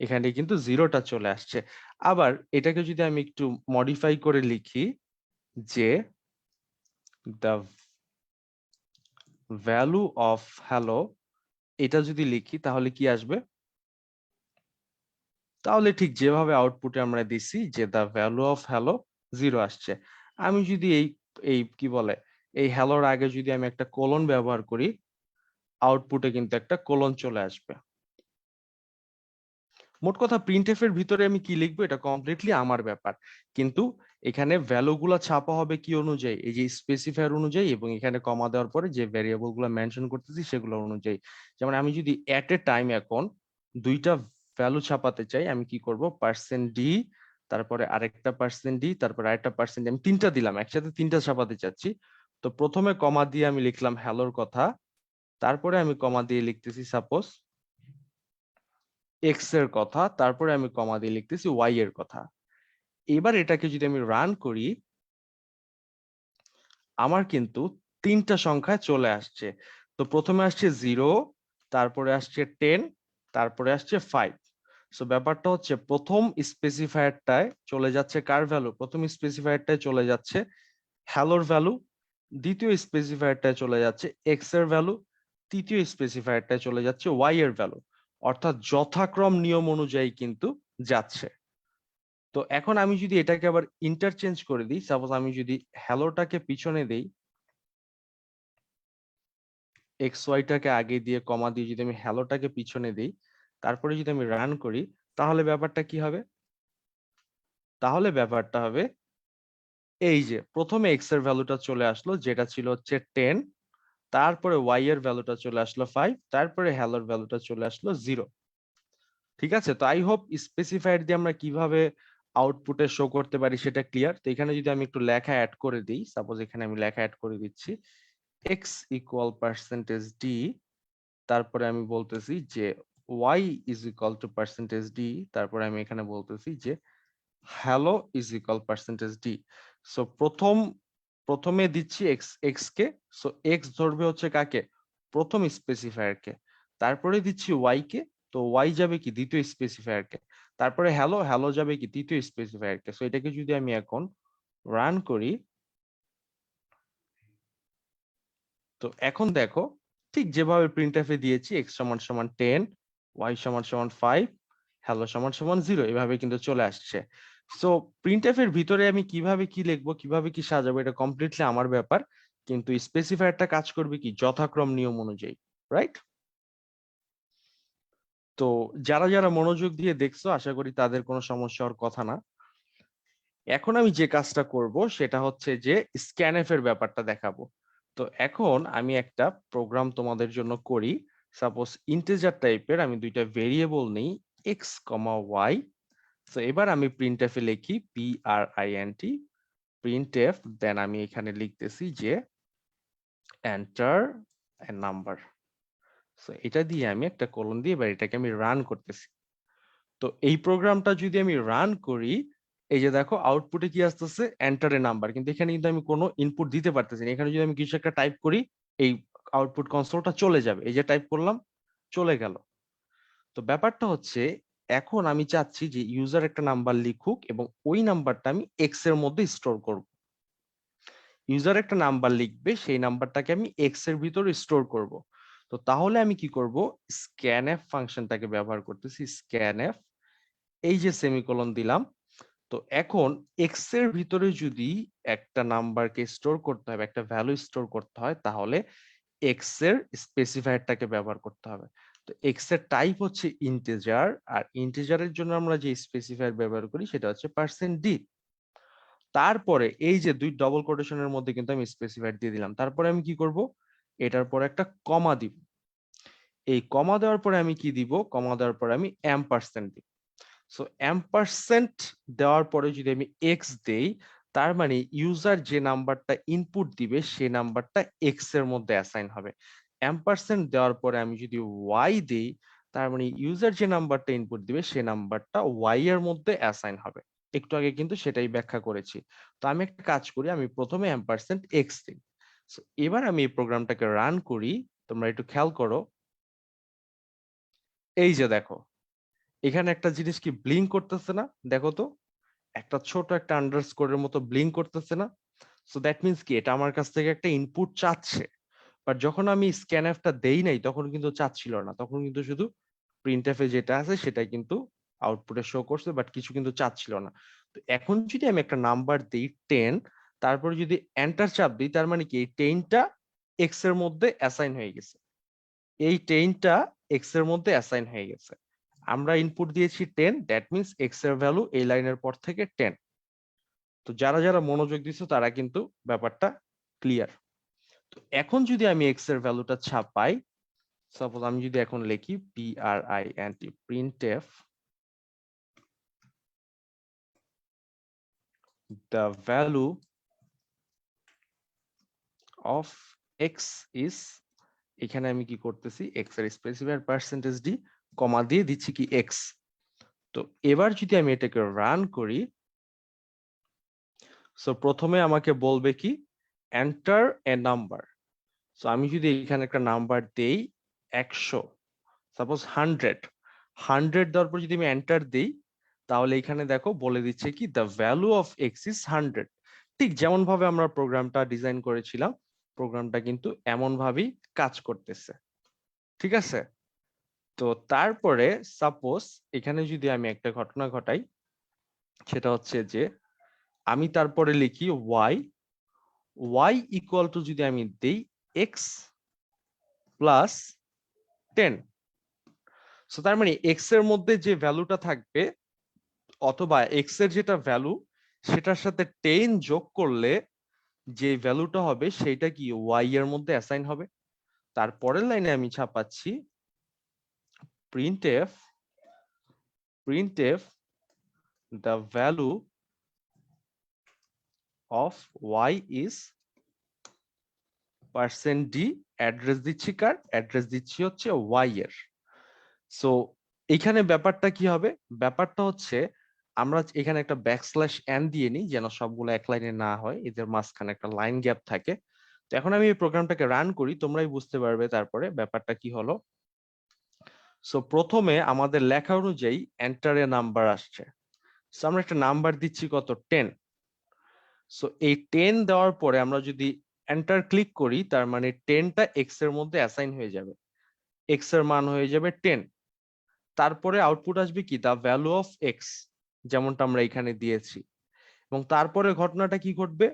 এখানে কিন্তু জিরোটা চলে আসছে। আবার এটাকে যদি আমি একটু মডিফাই করে লিখি যে দ্য ভ্যালু অফ হ্যালো, এটা যদি লিখি তাহলে কি আসবে? তাহলে ঠিক যেভাবে আউটপুটে আমরা দিছি যে দ্য ভ্যালু অফ হ্যালো 0 আসছে। আমি যদি এই এই কি বলে এই হ্যালোর আগে যদি আমি একটা কোলন ব্যবহার করি, আউটপুটে কিন্তু একটা কোলন চলে আসবে। মোট কথা প্রিন্টএফ এর ভিতরে আমি কি লিখবো এটা কমপ্লিটলি আমার ব্যাপার, কিন্তু এখানে ভ্যালু গুলা ছাপা হবে কি অনুযায়ী, এই যে স্পেসিফায়ার অনুযায়ী, এবং এখানে কমা দেওয়ার পরে যে ভ্যারিয়েবল গুলো মেনশন করতেছি সেগুলো অনুযায়ী। যেমন আমি যদি এট এ টাইম এখন দুইটা ভ্যালু ছাপাতে চাই, আমি কি করব, %d, তারপরে আরেকটা %d, তারপরে আরেকটা %d, আমি তিনটা দিলাম, একসাথে তিনটা ছাপাতে চাচ্ছি। তো প্রথমে কমা দিয়ে আমি লিখলাম হ্যালোর কথা, তারপরে আমি কমা দিয়ে লিখতেছি সাপোজ এক্স এর কথা, তারপরে আমি কমা দিয়ে লিখতেছি ওয়াই এর কথা। এবার এটাকে যদি আমি রান করি, আমার কিন্তু তিনটা সংখ্যায় চলে আসছে। তো প্রথমে আসছে 0, তারপরে আসছে 10, তারপরে আসছে 5। সো ব্যাপারটা হচ্ছে প্রথম স্পেসিফায়ারটায় চলে যাচ্ছে কার ভ্যালু, প্রথম স্পেসিফায়ারটায় চলে যাচ্ছে হ্যালোর ভ্যালু, দ্বিতীয় স্পেসিফায়ারটায় চলে যাচ্ছে এক্স এর ভ্যালু, তৃতীয় স্পেসিফায়ারটায় চলে যাচ্ছে ওয়াই এর ভ্যালু। অর্থাৎ যথাক্রম নিয়ম অনুযায়ী কিন্তু যাচ্ছে। তো এখন আমি যদি এটাকে আবার ইন্টারচেঞ্জ করে দিই, সাপোজ আমি যদি হ্যালোটাকে পিছনে দেই, এক্স ওয়াইটাকে আগে দিয়ে কমা দিয়ে যদি আমি হ্যালোটাকে পিছনে দিই, তারপরে যদি আমি রান করি, তাহলে ব্যাপারটা কি হবে? তাহলে ব্যাপারটা হবে এই যে প্রথমে এক্স এর ভ্যালুটা চলে আসলো যেটা ছিল হচ্ছে 10, তারপরে ওয়াই এর ভ্যালুটা চলে আসলো 5, তারপরে হ্যালোর ভ্যালুটা চলে আসলো 0। ঠিক আছে, তো আই হোপ স্পেসিফায়ার দিয়ে আমরা কিভাবে আউটপুটে শো করতে পারি সেটা ক্লিয়ার। তো এখানে যদি আমি একটু লেখা অ্যাড করে দিই, সাপোজ এখানে আমি লেখা অ্যাড করে দিচ্ছি x ইকুয়াল %d, তারপরে আমি বলতেছি যে y is equal two %d, তারপরে আমি এখানে বলতেছি যে hello is equal %d। So প্রথমে দিচ্ছি x কে, সো x ধরবে হচ্ছে কাকে, প্রথম স্পেসিফায়ার কে, তারপরে দিচ্ছি y কে, তো y যাবে কি দ্বিতীয় স্পেসিফায়ার কে, তারপরে হ্যালো, হ্যালো যাবে কি তৃতীয় স্পেসিফায়ার কে। সো এটাকে যদি আমি এখন রান করি, তো এখন দেখো ঠিক যেভাবে প্রিন্টএফ এ দিয়েছি x সমান সমান 10, y সমান সমান 5, হ্যালো সমান সমান 0, এভাবে কিন্তু চলে আসছে। সো প্রিন্টএফ এর ভিতরে আমি কিভাবে কি লিখবো, কিভাবে কি সাজাবো, এটা কমপ্লিটলি আমার ব্যাপার, কিন্তু স্পেসিফায়ারটা কাজ করবে কি যথাক্রম নিয়ম অনুযায়ী, রাইট? তো যারা যারা মনোযোগ দিয়ে দেখছো আশা করি তাদের কোনো সমস্যা হওয়ার কথা না। এখন আমি যে কাজটা করব সেটা হচ্ছে যে স্ক্যানএফ এর ব্যাপারটা দেখাবো। তো এখন আমি একটা প্রোগ্রাম তোমাদের জন্য করি, সাপোজ ইন্টিজার টাইপের আমি দুইটা ভেরিয়েবল নেই, এক্স কমা ওয়াই। তো এবার আমি প্রিন্টএফ এ লিখি PRINT, প্রিন্টএফ, দেন আমি এখানে লিখতেছি যে এন্টার এ নাম্বার। সো এটা দিয়ে আমি একটা কোলন দিয়ে এবার এটাকে আমি রান করতেছি। তো এই প্রোগ্রামটা যদি আমি রান করি, এই যে দেখো আউটপুটে কি আসতেছে, এন্টার এ নাম্বার, কিন্তু এখানে কিন্তু আমি কোনো ইনপুট দিতে পারতেছি না। এখানে যদি আমি কিছু একটা টাইপ করি, এই আউটপুট কনসোলটা চলে যাবে, এই যে টাইপ করলাম চলে গেল। তো ব্যাপারটা হচ্ছে এখন আমি চাচ্ছি যে ইউজার একটা নাম্বার লিখুক এবং ওই নাম্বারটা আমি এক্স এর মধ্যে স্টোর করব। ইউজার একটা নাম্বার লিখবে, সেই নাম্বারটাকে আমি এক্স এর ভিতরে স্টোর করব। তো তাহলে আমি কি করব, স্ক্যানএফ ফাংশনটাকে ব্যবহার করতেছি, স্ক্যানএফ, এই যে সেমিকোলন দিলাম। তো এখন এক্স এর ভিতরে যদি একটা নাম্বারকে স্টোর করতে হবে, একটা ভ্যালু স্টোর করতে হয়, তাহলে এক্স এর স্পেসিফায়ারটাকে ব্যবহার করতে হবে। তো এক্স এর টাইপ হচ্ছে ইন্টিজার, আর ইন্টিজারের জন্য আমরা যে স্পেসিফায়ার ব্যবহার করি সেটা হচ্ছে %d। তারপরে এই যে দুই ডবল কোটেশনের মধ্যে কিন্তু আমি স্পেসিফায়ার দিয়ে দিলাম, তারপরে আমি কি করব, এটার পরে একটা কমা দিব। এই কমা দেওয়ার পরে আমি কি দিব, কমা দেওয়ার পরে আমি %, সো এম্পারসেন্ট দেওয়ার পরে যদি আমি এক্স দেই, তার মানে ইউজার যে নাম্বারটা ইনপুট দিবে সেই নাম্বারটা এক্স এর মধ্যে অ্যাসাইন হবে। এম্পারসেন্ট দেওয়ার পরে আমি যদি ওয়াই দেই, তার মানে ইউজার যে নাম্বারটা ইনপুট দিবে সেই নাম্বারটা ওয়াই এর মধ্যে অ্যাসাইন হবে। একটু আগে কিন্তু সেটাই ব্যাখ্যা করেছি। তো আমি একটা কাজ করি, আমি প্রথমে এম্পারসেন্ট এক্স দিই। So, এবার আমি এই প্রোগ্রামটাকে রান করি, তোমরা একটু খেয়াল করো, এই যে দেখো এখানে একটা জিনিস কি ব্লিঙ্ক করতেছে না? দেখো তো, একটা ছোট একটা আন্ডারস্কোরের মতো ব্লিঙ্ক করতেছে না? সো দ্যাট মিনস কি এটা আমার কাছ থেকে একটা ইনপুট চাচ্ছে। বাট যখন আমি স্ক্যানএফটা দেই নাই তখন কিন্তু চাচ্ছিল না, তখন কিন্তু শুধু প্রিন্টএফে যেটা আছে সেটাই কিন্তু আউটপুটে শো করছে, বাট কিছু কিন্তু চাচ্ছিল না। তো এখন যদি আমি একটা নাম্বার দিই 10, তারপরে যদি এন্টার চাপ দিই, তার মানে কি এই 10টা এক্স এর মধ্যে অ্যাসাইন হয়ে গেছে, এই 10টা এক্স এর মধ্যে অ্যাসাইন হয়ে গেছে। আমরা ইনপুট দিয়েছি 10, দ্যাট মিনস এক্স এর ভ্যালু এই লাইনের পর থেকে 10। তো যারা যারা মনোযোগ দিচ্ছে তারা কিন্তু ব্যাপারটা ক্লিয়ার। তো এখন যদি আমি এক্স এর ভ্যালুটা ছাপাই, সাপোজ আমি যদি এখন লিখি PRINT printf the value of x is, এখানে আমি কি করতেছি এক্স এর স্পেসিফায়ার পার্সেন্টেজ ডি কমা দিয়ে দিচ্ছি কি এক্স। তো এবার যদি আমি এটাকে রান করি, সো প্রথমে আমাকে বলবে কি এন্টার এ নাম্বার। সো আমি যদি এখানে একটা নাম্বার দেই 100, সাপোজ 100 দেওয়ার পর যদি আমি এন্টার দেই, তাহলে এখানে দেখো বলে দিচ্ছে কি the value of x is 100। ঠিক যেমন ভাবে আমরা প্রোগ্রামটা ডিজাইন করেছিলাম, প্রোগ্রামটা কিন্তু এমন ভাবেই কাজ করতেছে। ঠিক আছে? তো তারপরে সাপোজ এখানে যদি আমি একটা ঘটনা ঘটাই, সেটা হচ্ছে যে আমি তারপরে লিখি ওয়াই ইকুয়াল টু যদি আমি দেই এক্স প্লাস 10। সো তার মানে এক্স এর মধ্যে যে ভ্যালুটা থাকবে অথবা এক্স এর যেটা ভ্যালু সেটার সাথে 10 যোগ করলে যে ভ্যালুটা হবে সেটা কি ওয়াই এর মধ্যে অ্যাসাইন হবে। তারপরের লাইনে আমি ছাপাচ্ছি printf the value of y is %d, address দিচ্ছি কার, অ্যাড্রেস দিচ্ছি হচ্ছে ওয়াই এর। সো এখানে ব্যাপারটা কি হবে, ব্যাপারটা হচ্ছে আমরা এখানে একটা ব্যাকস্ল্যাশ এন দিয়ে নিই যেন সবগুলো এক লাইনে না হয়, এদের মাঝখানে একটা লাইন গ্যাপ থাকে। তো এখন আমি এই প্রোগ্রামটাকে রান করি, তোমরাই বুঝতে পারবে তারপরে ব্যাপারটা কি হলো। সো প্রথমে আমাদের লেখা অনুযায়ী এন্টার এ নাম্বার আসছে। সো আমরা একটা নাম্বার দিচ্ছি কত 10। সো এই 10 দেওয়ার পরে আমরা যদি এন্টার ক্লিক করি, তার মানে 10টা এক্স এর মধ্যে অ্যাসাইন হয়ে যাবে, এক্স এর মান হয়ে যাবে 10। তারপরে আউটপুট আসবে কি দা ভ্যালু অফ এক্স, যেমনটা আমরা এখানে দিয়েছি। এবং তারপরে ঘটনাটা কি ঘটবে,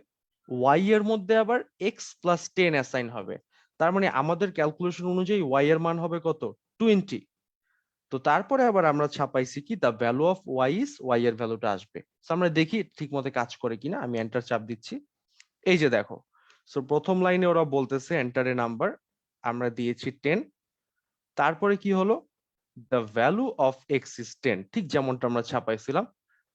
ওয়াই এর মধ্যে আবার এক্স প্লাস 10 অ্যাসাইন হবে। তার মানে আমাদের ক্যালকুলেশন অনুযায়ী ওয়াই এর মান হবে কত 20। তো তারপরে আবার আমরা ছাপাইছি কি the value of Y is, Y এর ভ্যালুটা আসবে। তো আমরা দেখি ঠিক মতো কাজ করে কিনা, আমি এন্টার চাপ দিচ্ছি। এই যে দেখো, সো প্রথম লাইনে ওরা বলতেছে এন্টার এ নাম্বার, আমরা দিয়েছি 10। তারপরে কি হলো, the value of x is 10, ঠিক যেমনটা আমরা ছাপাইছিলাম।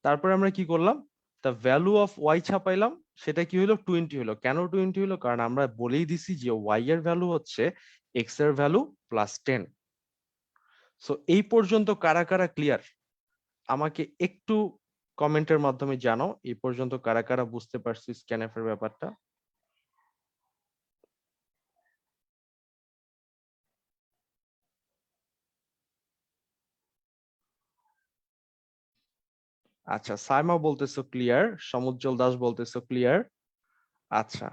তারপরে আমরা কি করলাম, দ্য ভ্যালু অফ ওয়াই ছাপাইলাম, সেটা কি হলো 20 হলো। কেন 20 হলো, কারণ আমরা বলেই দিছি যে ওয়াই এর ভ্যালু হচ্ছে এক্স এর ভ্যালু প্লাস 10। সো এই পর্যন্ত কারা কারা ক্লিয়ার, আমাকে একটু কমেন্টের মাধ্যমে জানাও এই পর্যন্ত কারা কারা বুঝতে পারছি স্ক্যানএফ এর ব্যাপারটা। আচ্ছা, সাইমা বলতেছো ক্লিয়ার, সমুজ্জ্বল দাস বলতেছো ক্লিয়ার। আচ্ছা,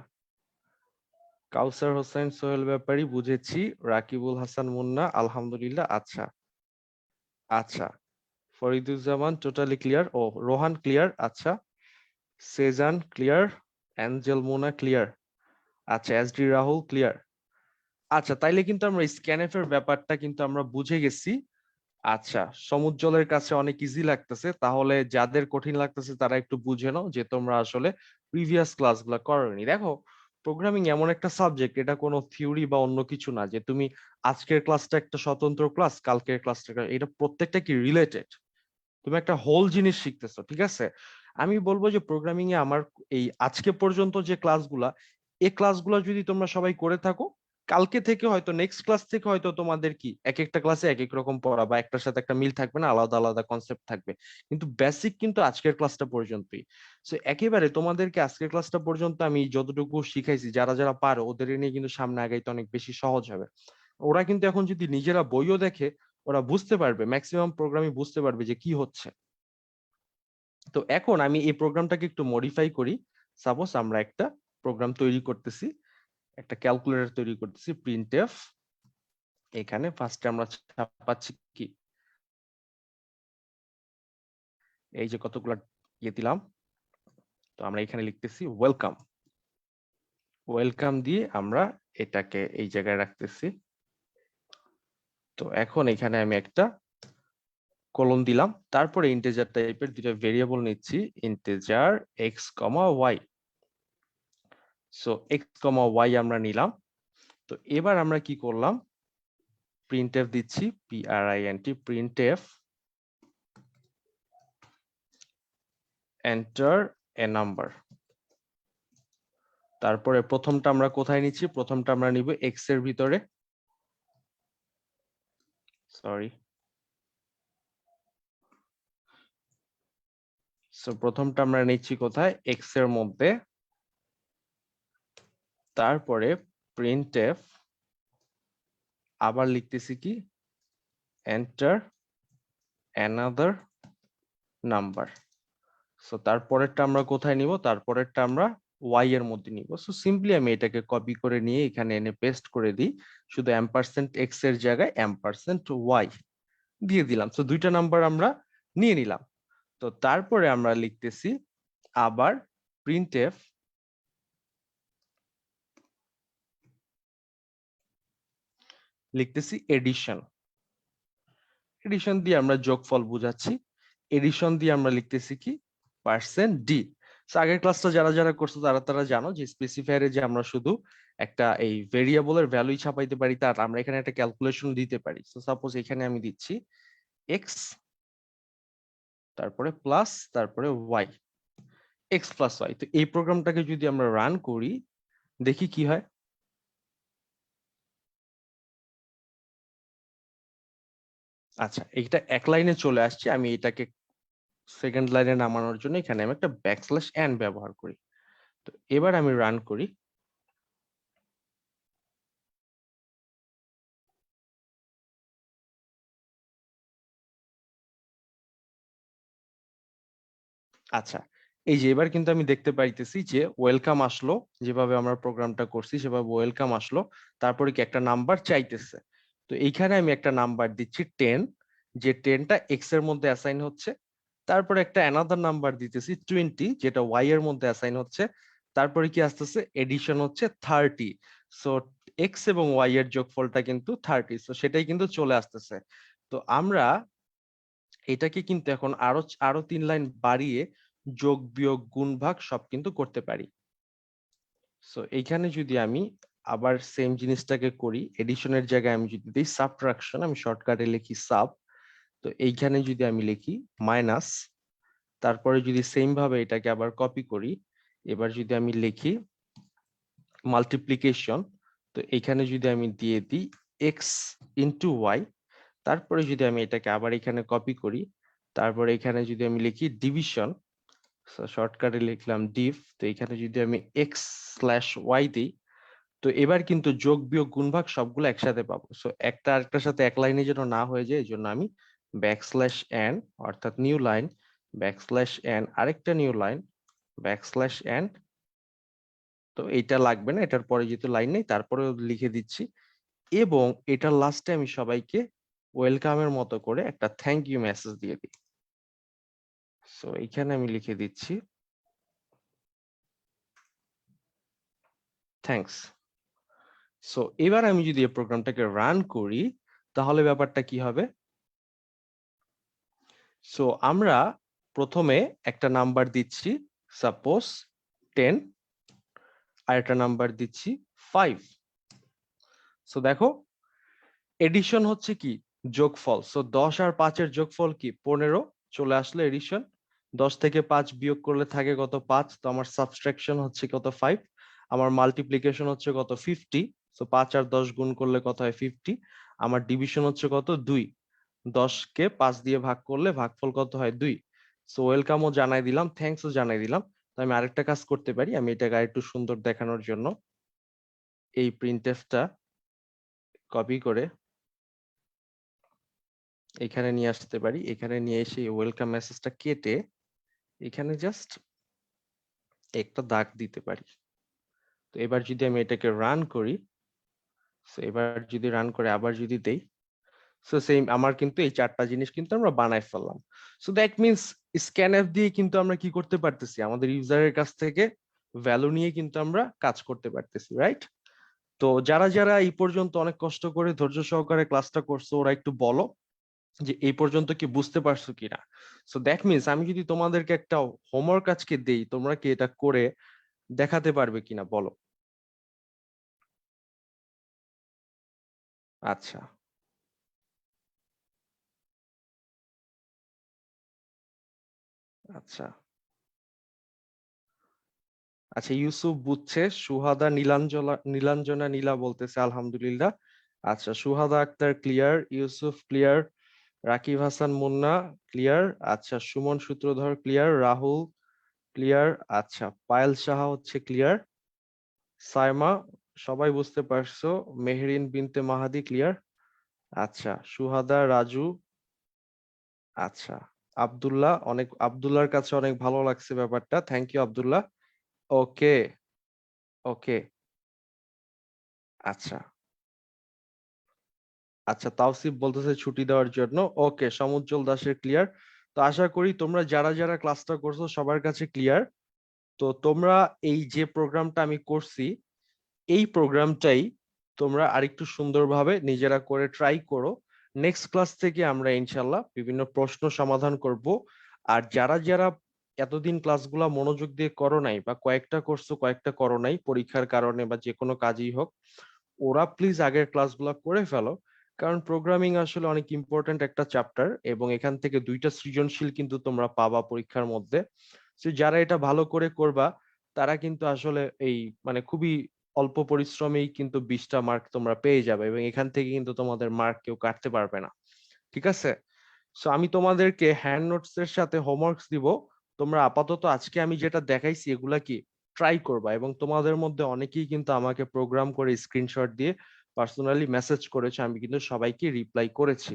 কাউসার হোসেন সোহেল ব্যাপারী বুঝেছি, রাকিবুল হাসান মুন্না আলহামদুলিল্লাহ। আচ্ছা আচ্ছা, ফরিদুজ্জামান টোটালি ক্লিয়ার, ও রোহান ক্লিয়ার। আচ্ছা, Shezan clear, Angel Mona clear. আচ্ছা, এসডি রাহুল ক্লিয়ার। আচ্ছা, তাইলে কিন্তু আমরা স্ক্যানএফ এর ব্যাপারটা কিন্তু আমরা বুঝে গেছি। আচ্ছা, সমুজ্জ্বলের কাছে অনেক ইজি লাগতেছে, তাহলে যাদের কঠিন লাগতেছে তারা একটু বুঝে নাও যে তোমরা আসলে প্রিভিয়াস ক্লাসগুলো করোনি। দেখো, প্রোগ্রামিং এমন একটা সাবজেক্ট, এটা কোনো থিওরি বা অন্য কিছু না যে তুমি আজকের ক্লাসটা একটা স্বতন্ত্র ক্লাস, কালকের ক্লাসটা এটা প্রত্যেকটা কি রিলেটেড, তুমি একটা হোল জিনিস শিখতেছো। ঠিক আছে? আমি বলবো যে প্রোগ্রামিং এ আমার এই আজকে পর্যন্ত যে ক্লাসগুলা, এই ক্লাসগুলা যদি তোমরা সবাই করে থাকো, কালকে থেকে হয়তো নেক্সট ক্লাস থেকে হয়তো তোমাদের কি এক একটা ক্লাসে এক এক রকম পড়া বা একটার সাথে একটা মিল থাকবে না, আলাদা আলাদা কনসেপ্ট থাকবে, কিন্তু বেসিক কিন্তু আজকের ক্লাসটা পর্যন্তই। সো একেবারে তোমাদেরকে আজকের ক্লাসটা পর্যন্ত আমি যতটুকু শিখাইছি, যারা যারা পারো ওদের নিয়ে কিন্তু সামনে আগাইতে অনেক বেশি সহজ হবে। ওরা কিন্তু এখন যদি নিজেরা বইও দেখে ওরা বুঝতে পারবে, ম্যাক্সিমাম প্রোগ্রামই বুঝতে পারবে যে কি হচ্ছে। তো এখন আমি এই প্রোগ্রামটাকে একটু মডিফাই করি। সাপোজ আমরা একটা প্রোগ্রাম তৈরি করতেছি, একটা ক্যালকুলেটর তৈরি করতেছি, প্রিন্টএফ। এখানে ফার্স্টে আমরা ছাপাচ্ছি কি, এই যে কতগুলো ইয়ে দিলাম। তো আমরা এখানে লিখতেছি ওয়েলকাম। ওয়েলকাম দিয়ে আমরা এটাকে এই জায়গায় রাখতেছি। তো এখন এখানে আমি একটা কোলন দিলাম, তারপরে ইন্টিজার টাইপের দুটো ভেরিয়েবল নিচ্ছি, ইন্টিজার এক্স কমা ওয়াই। সো এক্স কমা ওয়াই আমরা নিলাম। তো এবার আমরা কি করলাম, প্রিন্টএফ দিচ্ছি, পিআরআইএনটি, প্রিন্টএফ এন্টার এ নাম্বার। তারপরে প্রথমটা আমরা কোথায় নিচ্ছি, প্রথমটা আমরা নিব এক্স এর ভিতরে, সরি। সো প্রথমটা আমরা নিচ্ছি কোথায়, এক্স এর মধ্যে। তারপরে প্রিন্টএফ আবার লিখতেছি কি, এন্টার অ্যানাদার নাম্বার। সো তারপরেরটা আমরা কোথায় নিব, তারপরেরটা আমরা ওয়াই এর মধ্যে নিব। সো সিম্পলি আমি এটাকে কপি করে নিয়ে এখানে এনে পেস্ট করে দিই, শুধু এম্পারসেন্ট এক্স এর জায়গায় এম্পারসেন্ট ওয়াই দিয়ে দিলাম। সো দুইটা নাম্বার আমরা নিয়ে নিলাম। তো তারপরে আমরা লিখতেছি আবার প্রিন্টএফ লিখতেছি এডিশন। এডিশন দিয়ে আমরা যোগফল বুঝাচ্ছি। এডিশন দিয়ে আমরা লিখতেছি কি, পার্সেন্ট ডি। আগের ক্লাসটা যারা যারা করছো তারা তারা জানো যে স্পেসিফায়ারে যে আমরা শুধু একটা এই ভেরিয়েবলের ভ্যালুই ছাপাইতে পারি, তার আমরা এখানে একটা ক্যালকুলেশন দিতে পারি। সো সাপোজ এখানে আমি দিচ্ছি এক্স, তারপরে প্লাস, তারপরে ওয়াই, এক্স প্লাস ওয়াই। তো এই প্রোগ্রামটাকে যদি আমরা রান করি, দেখি কি হয়। আচ্ছা, এটা এক লাইনে চলে আসছে। আমি এটাকে সেকেন্ড লাইনে নামানোর জন্য এখানে আমি একটা ব্যাকস্ল্যাশ এন ব্যবহার করি। তো এবার আমি রান করি। আচ্ছা, এই যে এবার কিন্তু আমি দেখতে পাইতেছি যে ওয়েলকাম আসলো, যেভাবে আমরা প্রোগ্রামটা করছি সেভাবে ওয়েলকাম আসলো। তারপরে কি একটা নাম্বার চাইতেছে। তো এইখানে আমি একটা নাম্বার দিচ্ছি 10, যে 10টা এক্স এর মধ্যে অ্যাসাইন হচ্ছে। তারপরে একটা অ্যানাদার নাম্বার দিতেছি 20, যেটা ওয়াই এর মধ্যে অ্যাসাইন হচ্ছে। তারপরে কি আসতেছে, এডিশন হচ্ছে 30। সো এক্স এবং ওয়াই এর যোগফলটা কিন্তু 30। সো সেটাই কিন্তু চলে আসতেছে। তো আমরা এটাকে কিন্তু এখন আরো আরো 3 লাইন বাড়িয়ে যোগ বিয়োগ গুণ ভাগ সব কিন্তু করতে পারি। সো এইখানে যদি আমি আবার সেম জিনিসটাকে করি, এডিশনের জায়গায় আমি যদি দিই সাবট্রাকশন, আমি শর্টকাটে লিখি সাব। তো এইখানে যদি আমি লিখি মাইনাস, তারপরে যদি সেম ভাবে এটাকে আবার কপি করি, এবার যদি আমি লিখি মাল্টিপ্লিকেশন, তো এখানে যদি আমি দিয়ে দিই এক্স ইন্টু ওয়াই, তারপরে যদি আমি এটাকে আবার এখানে কপি করি, তারপরে এখানে যদি আমি লিখি ডিভিশন, শর্টকাটে লিখলাম ডিভ। তো এখানে যদি আমি এক্স স্ল্যাশ ওয়াই দিই, তো এবার কিন্তু যোগ বিয়োগ গুণ ভাগ সবগুলো একসাথে পাবো। সো একটা আরেকটার সাথে এক লাইনে যেন না হয়ে যায়, এই জন্য আমি ব্যাকস্ল্যাশ এন, অর্থাৎ নিউ লাইন, ব্যাকস্ল্যাশ এন, আরেকটা নিউ লাইন, ব্যাকস্ল্যাশ এন। তো এইটা লাগবে না, এটার পরে যেহেতু লাইন নেই তারপরেও লিখে দিচ্ছি। এবং এটার লাস্টে আমি সবাইকে ওয়েলকামের মতো করে একটা থ্যাংক ইউ মেসেজ দিয়ে দিই। সো এইখানে আমি লিখে দিচ্ছি থ্যাঙ্কস। সো এবার আমি যদি এই প্রোগ্রামটাকে রান করি, তাহলে ব্যাপারটা কি হবে। সো আমরা প্রথমে একটা নাম্বার দিচ্ছি, সাপোজ 10, আর একটা নাম্বার দিচ্ছি 5। সো দেখো, এডিশন হচ্ছে কি, যোগফল। সো 10 আর 5 এর যোগফল কি 15, চলে আসলো এডিশন। 10 থেকে 5 বিয়োগ করলে থাকে কত, 5। তো আমার সাবট্রাকশন হচ্ছে কত, 5। আমার মাল্টিপ্লিকেশন হচ্ছে কত, 50। সো 5 আর 10 গুণ করলে কত হয়, 50। আমার ডিভিশন হচ্ছে কত, 2। 10 কে 5 দিয়ে ভাগ করলে ভাগফল কত হয়, 2। সো ওয়েলকামও জানাই দিলাম, থ্যাঙ্কসও জানাই দিলাম। তো আমি আরেকটা কাজ করতে পারি, আমি এটাকে আরেকটু সুন্দর দেখানোর জন্য এই প্রিন্টএফটা কপি করে এখানে নিয়ে আসতে পারি, এখানে নিয়ে এসে ওয়েলকাম মেসেজটা কেটে এখানে জাস্ট একটা দাগ দিতে পারি। তো এবার যদি আমি এটাকে রান করি, সো এবার যদি রান করে আবার যদি দেই, সো সেম আমার কিন্তু এই 4টা জিনিস কিন্তু আমরা বানাই ফেললাম। So that means scan app দিয়ে কিন্তু আমরা কি করতে পারতেছি, আমাদের ইউজারের কাছ থেকে ভ্যালু নিয়ে কিন্তু আমরা কাজ করতে পারতেছি, রাইট? তো যারা যারা এই পর্যন্ত অনেক কষ্ট করে ধৈর্য সহকারে ক্লাসটা করছো, ওরা একটু বলো যে এই পর্যন্ত কি বুঝতে পারছো কিনা। সো দ্যাট মিনস আমি যদি তোমাদেরকে একটা হোমওয়ার্ক আজকে দেই, তোমরা কি এটা করে দেখাতে পারবে কিনা বলো। আচ্ছা, আচ্ছা, আচ্ছা, ইউসুফ বুঝছে, সুহাদা নীলাঞ্জনা নীলা বলতেছে আলহামদুলিল্লাহ। আচ্ছা, Suhada Akter clear, Yusuf clear, Rakib Hasan Munna clear, আচ্ছা, সুমন সূত্রধর ক্লিয়ার, রাহুল ক্লিয়ার, আচ্ছা, পায়েল সাহা হচ্ছে ক্লিয়ার, সাইমা সবাই বুঝতে পারছো, মেহরিন বিনতে মাহাদি ক্লিয়ার, আচ্ছা, সুহাদা রাজু, আচ্ছা, আব্দুল্লাহ, অনেক আব্দুল্লাহর কাছে অনেক ভালো লাগছে ব্যাপারটা, থ্যাংক ইউ আব্দুল্লাহ। ওকে, ওকে, আচ্ছা, আচ্ছা, তাওসিফ বলতেছে ছুটি দেওয়ার জন্য, ওকে, সমুজ্জ্বল দাসের ক্লিয়ার। তো আশা করি তোমরা যারা যারা ক্লাসটা করছো সবার কাছে ক্লিয়ার। তো তোমরা এই যে প্রোগ্রামটা আমি করছি, এই প্রোগ্রামটাই তোমরা আরেকটু সুন্দরভাবে নিজেরা করে ট্রাই করো। নেক্সট ক্লাস থেকে আমরা ইনশাল্লাহ বিভিন্ন প্রশ্ন সমাধান করব। আর যারা যারা এতদিন ক্লাসগুলা মনোযোগ দিয়ে করো নাই, বা কয়েকটা করছো কয়েকটা করো নাই পরীক্ষার কারণে বা যে কোনো কাজেই হোক, ওরা প্লিজ আগের ক্লাসগুলো করে ফেলো। কারণ প্রোগ্রামিং আসলে অনেক ইম্পর্ট্যান্ট একটা চ্যাপ্টার, এবং এখান থেকে 2টা সৃজনশীল কিন্তু তোমরা পাবা পরীক্ষার মধ্যে। তো যারা এটা ভালো করে করবা, তারা কিন্তু আসলে এই মানে খুবই অল্প পরিশ্রমেই কিন্তু 20টা মার্ক তোমরা পেয়ে যাবে, এবং এখান থেকে কিন্তু তোমাদের মার্ক কেউ কাটতে পারবে না। ঠিক আছে? সো আমি তোমাদেরকে হ্যান্ড নোটস এর সাথে হোমওয়ার্কস দিব। তোমরা আপাতত আজকে আমি যেটা দেখাইছি এগুলা কি ট্রাই করবা, এবং তোমাদের মধ্যে অনেকেই কিন্তু আমাকে প্রোগ্রাম করে স্ক্রিনশট দিয়ে পার্সোনালি মেসেজ করেছে, আমি কিন্তু সবাইকে রিপ্লাই করেছি।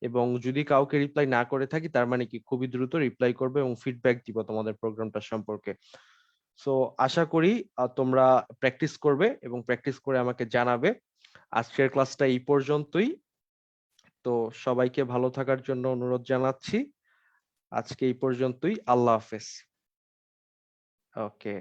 এবং যদি কাউকে রিপ্লাই না করে থাকি, তার মানে কি খুবই দ্রুত রিপ্লাই করবে এবং ফিডব্যাক দিব তোমাদের প্রোগ্রামটা সম্পর্কে। সো আশা করি তোমরা প্র্যাকটিস করবে এবং প্র্যাকটিস করে আমাকে জানাবে। আজকের ক্লাসটা এই পর্যন্তই। তো সবাইকে ভালো থাকার জন্য অনুরোধ জানাচ্ছি। আজকে এই পর্যন্তই, আল্লাহ হাফেজ। ওকে।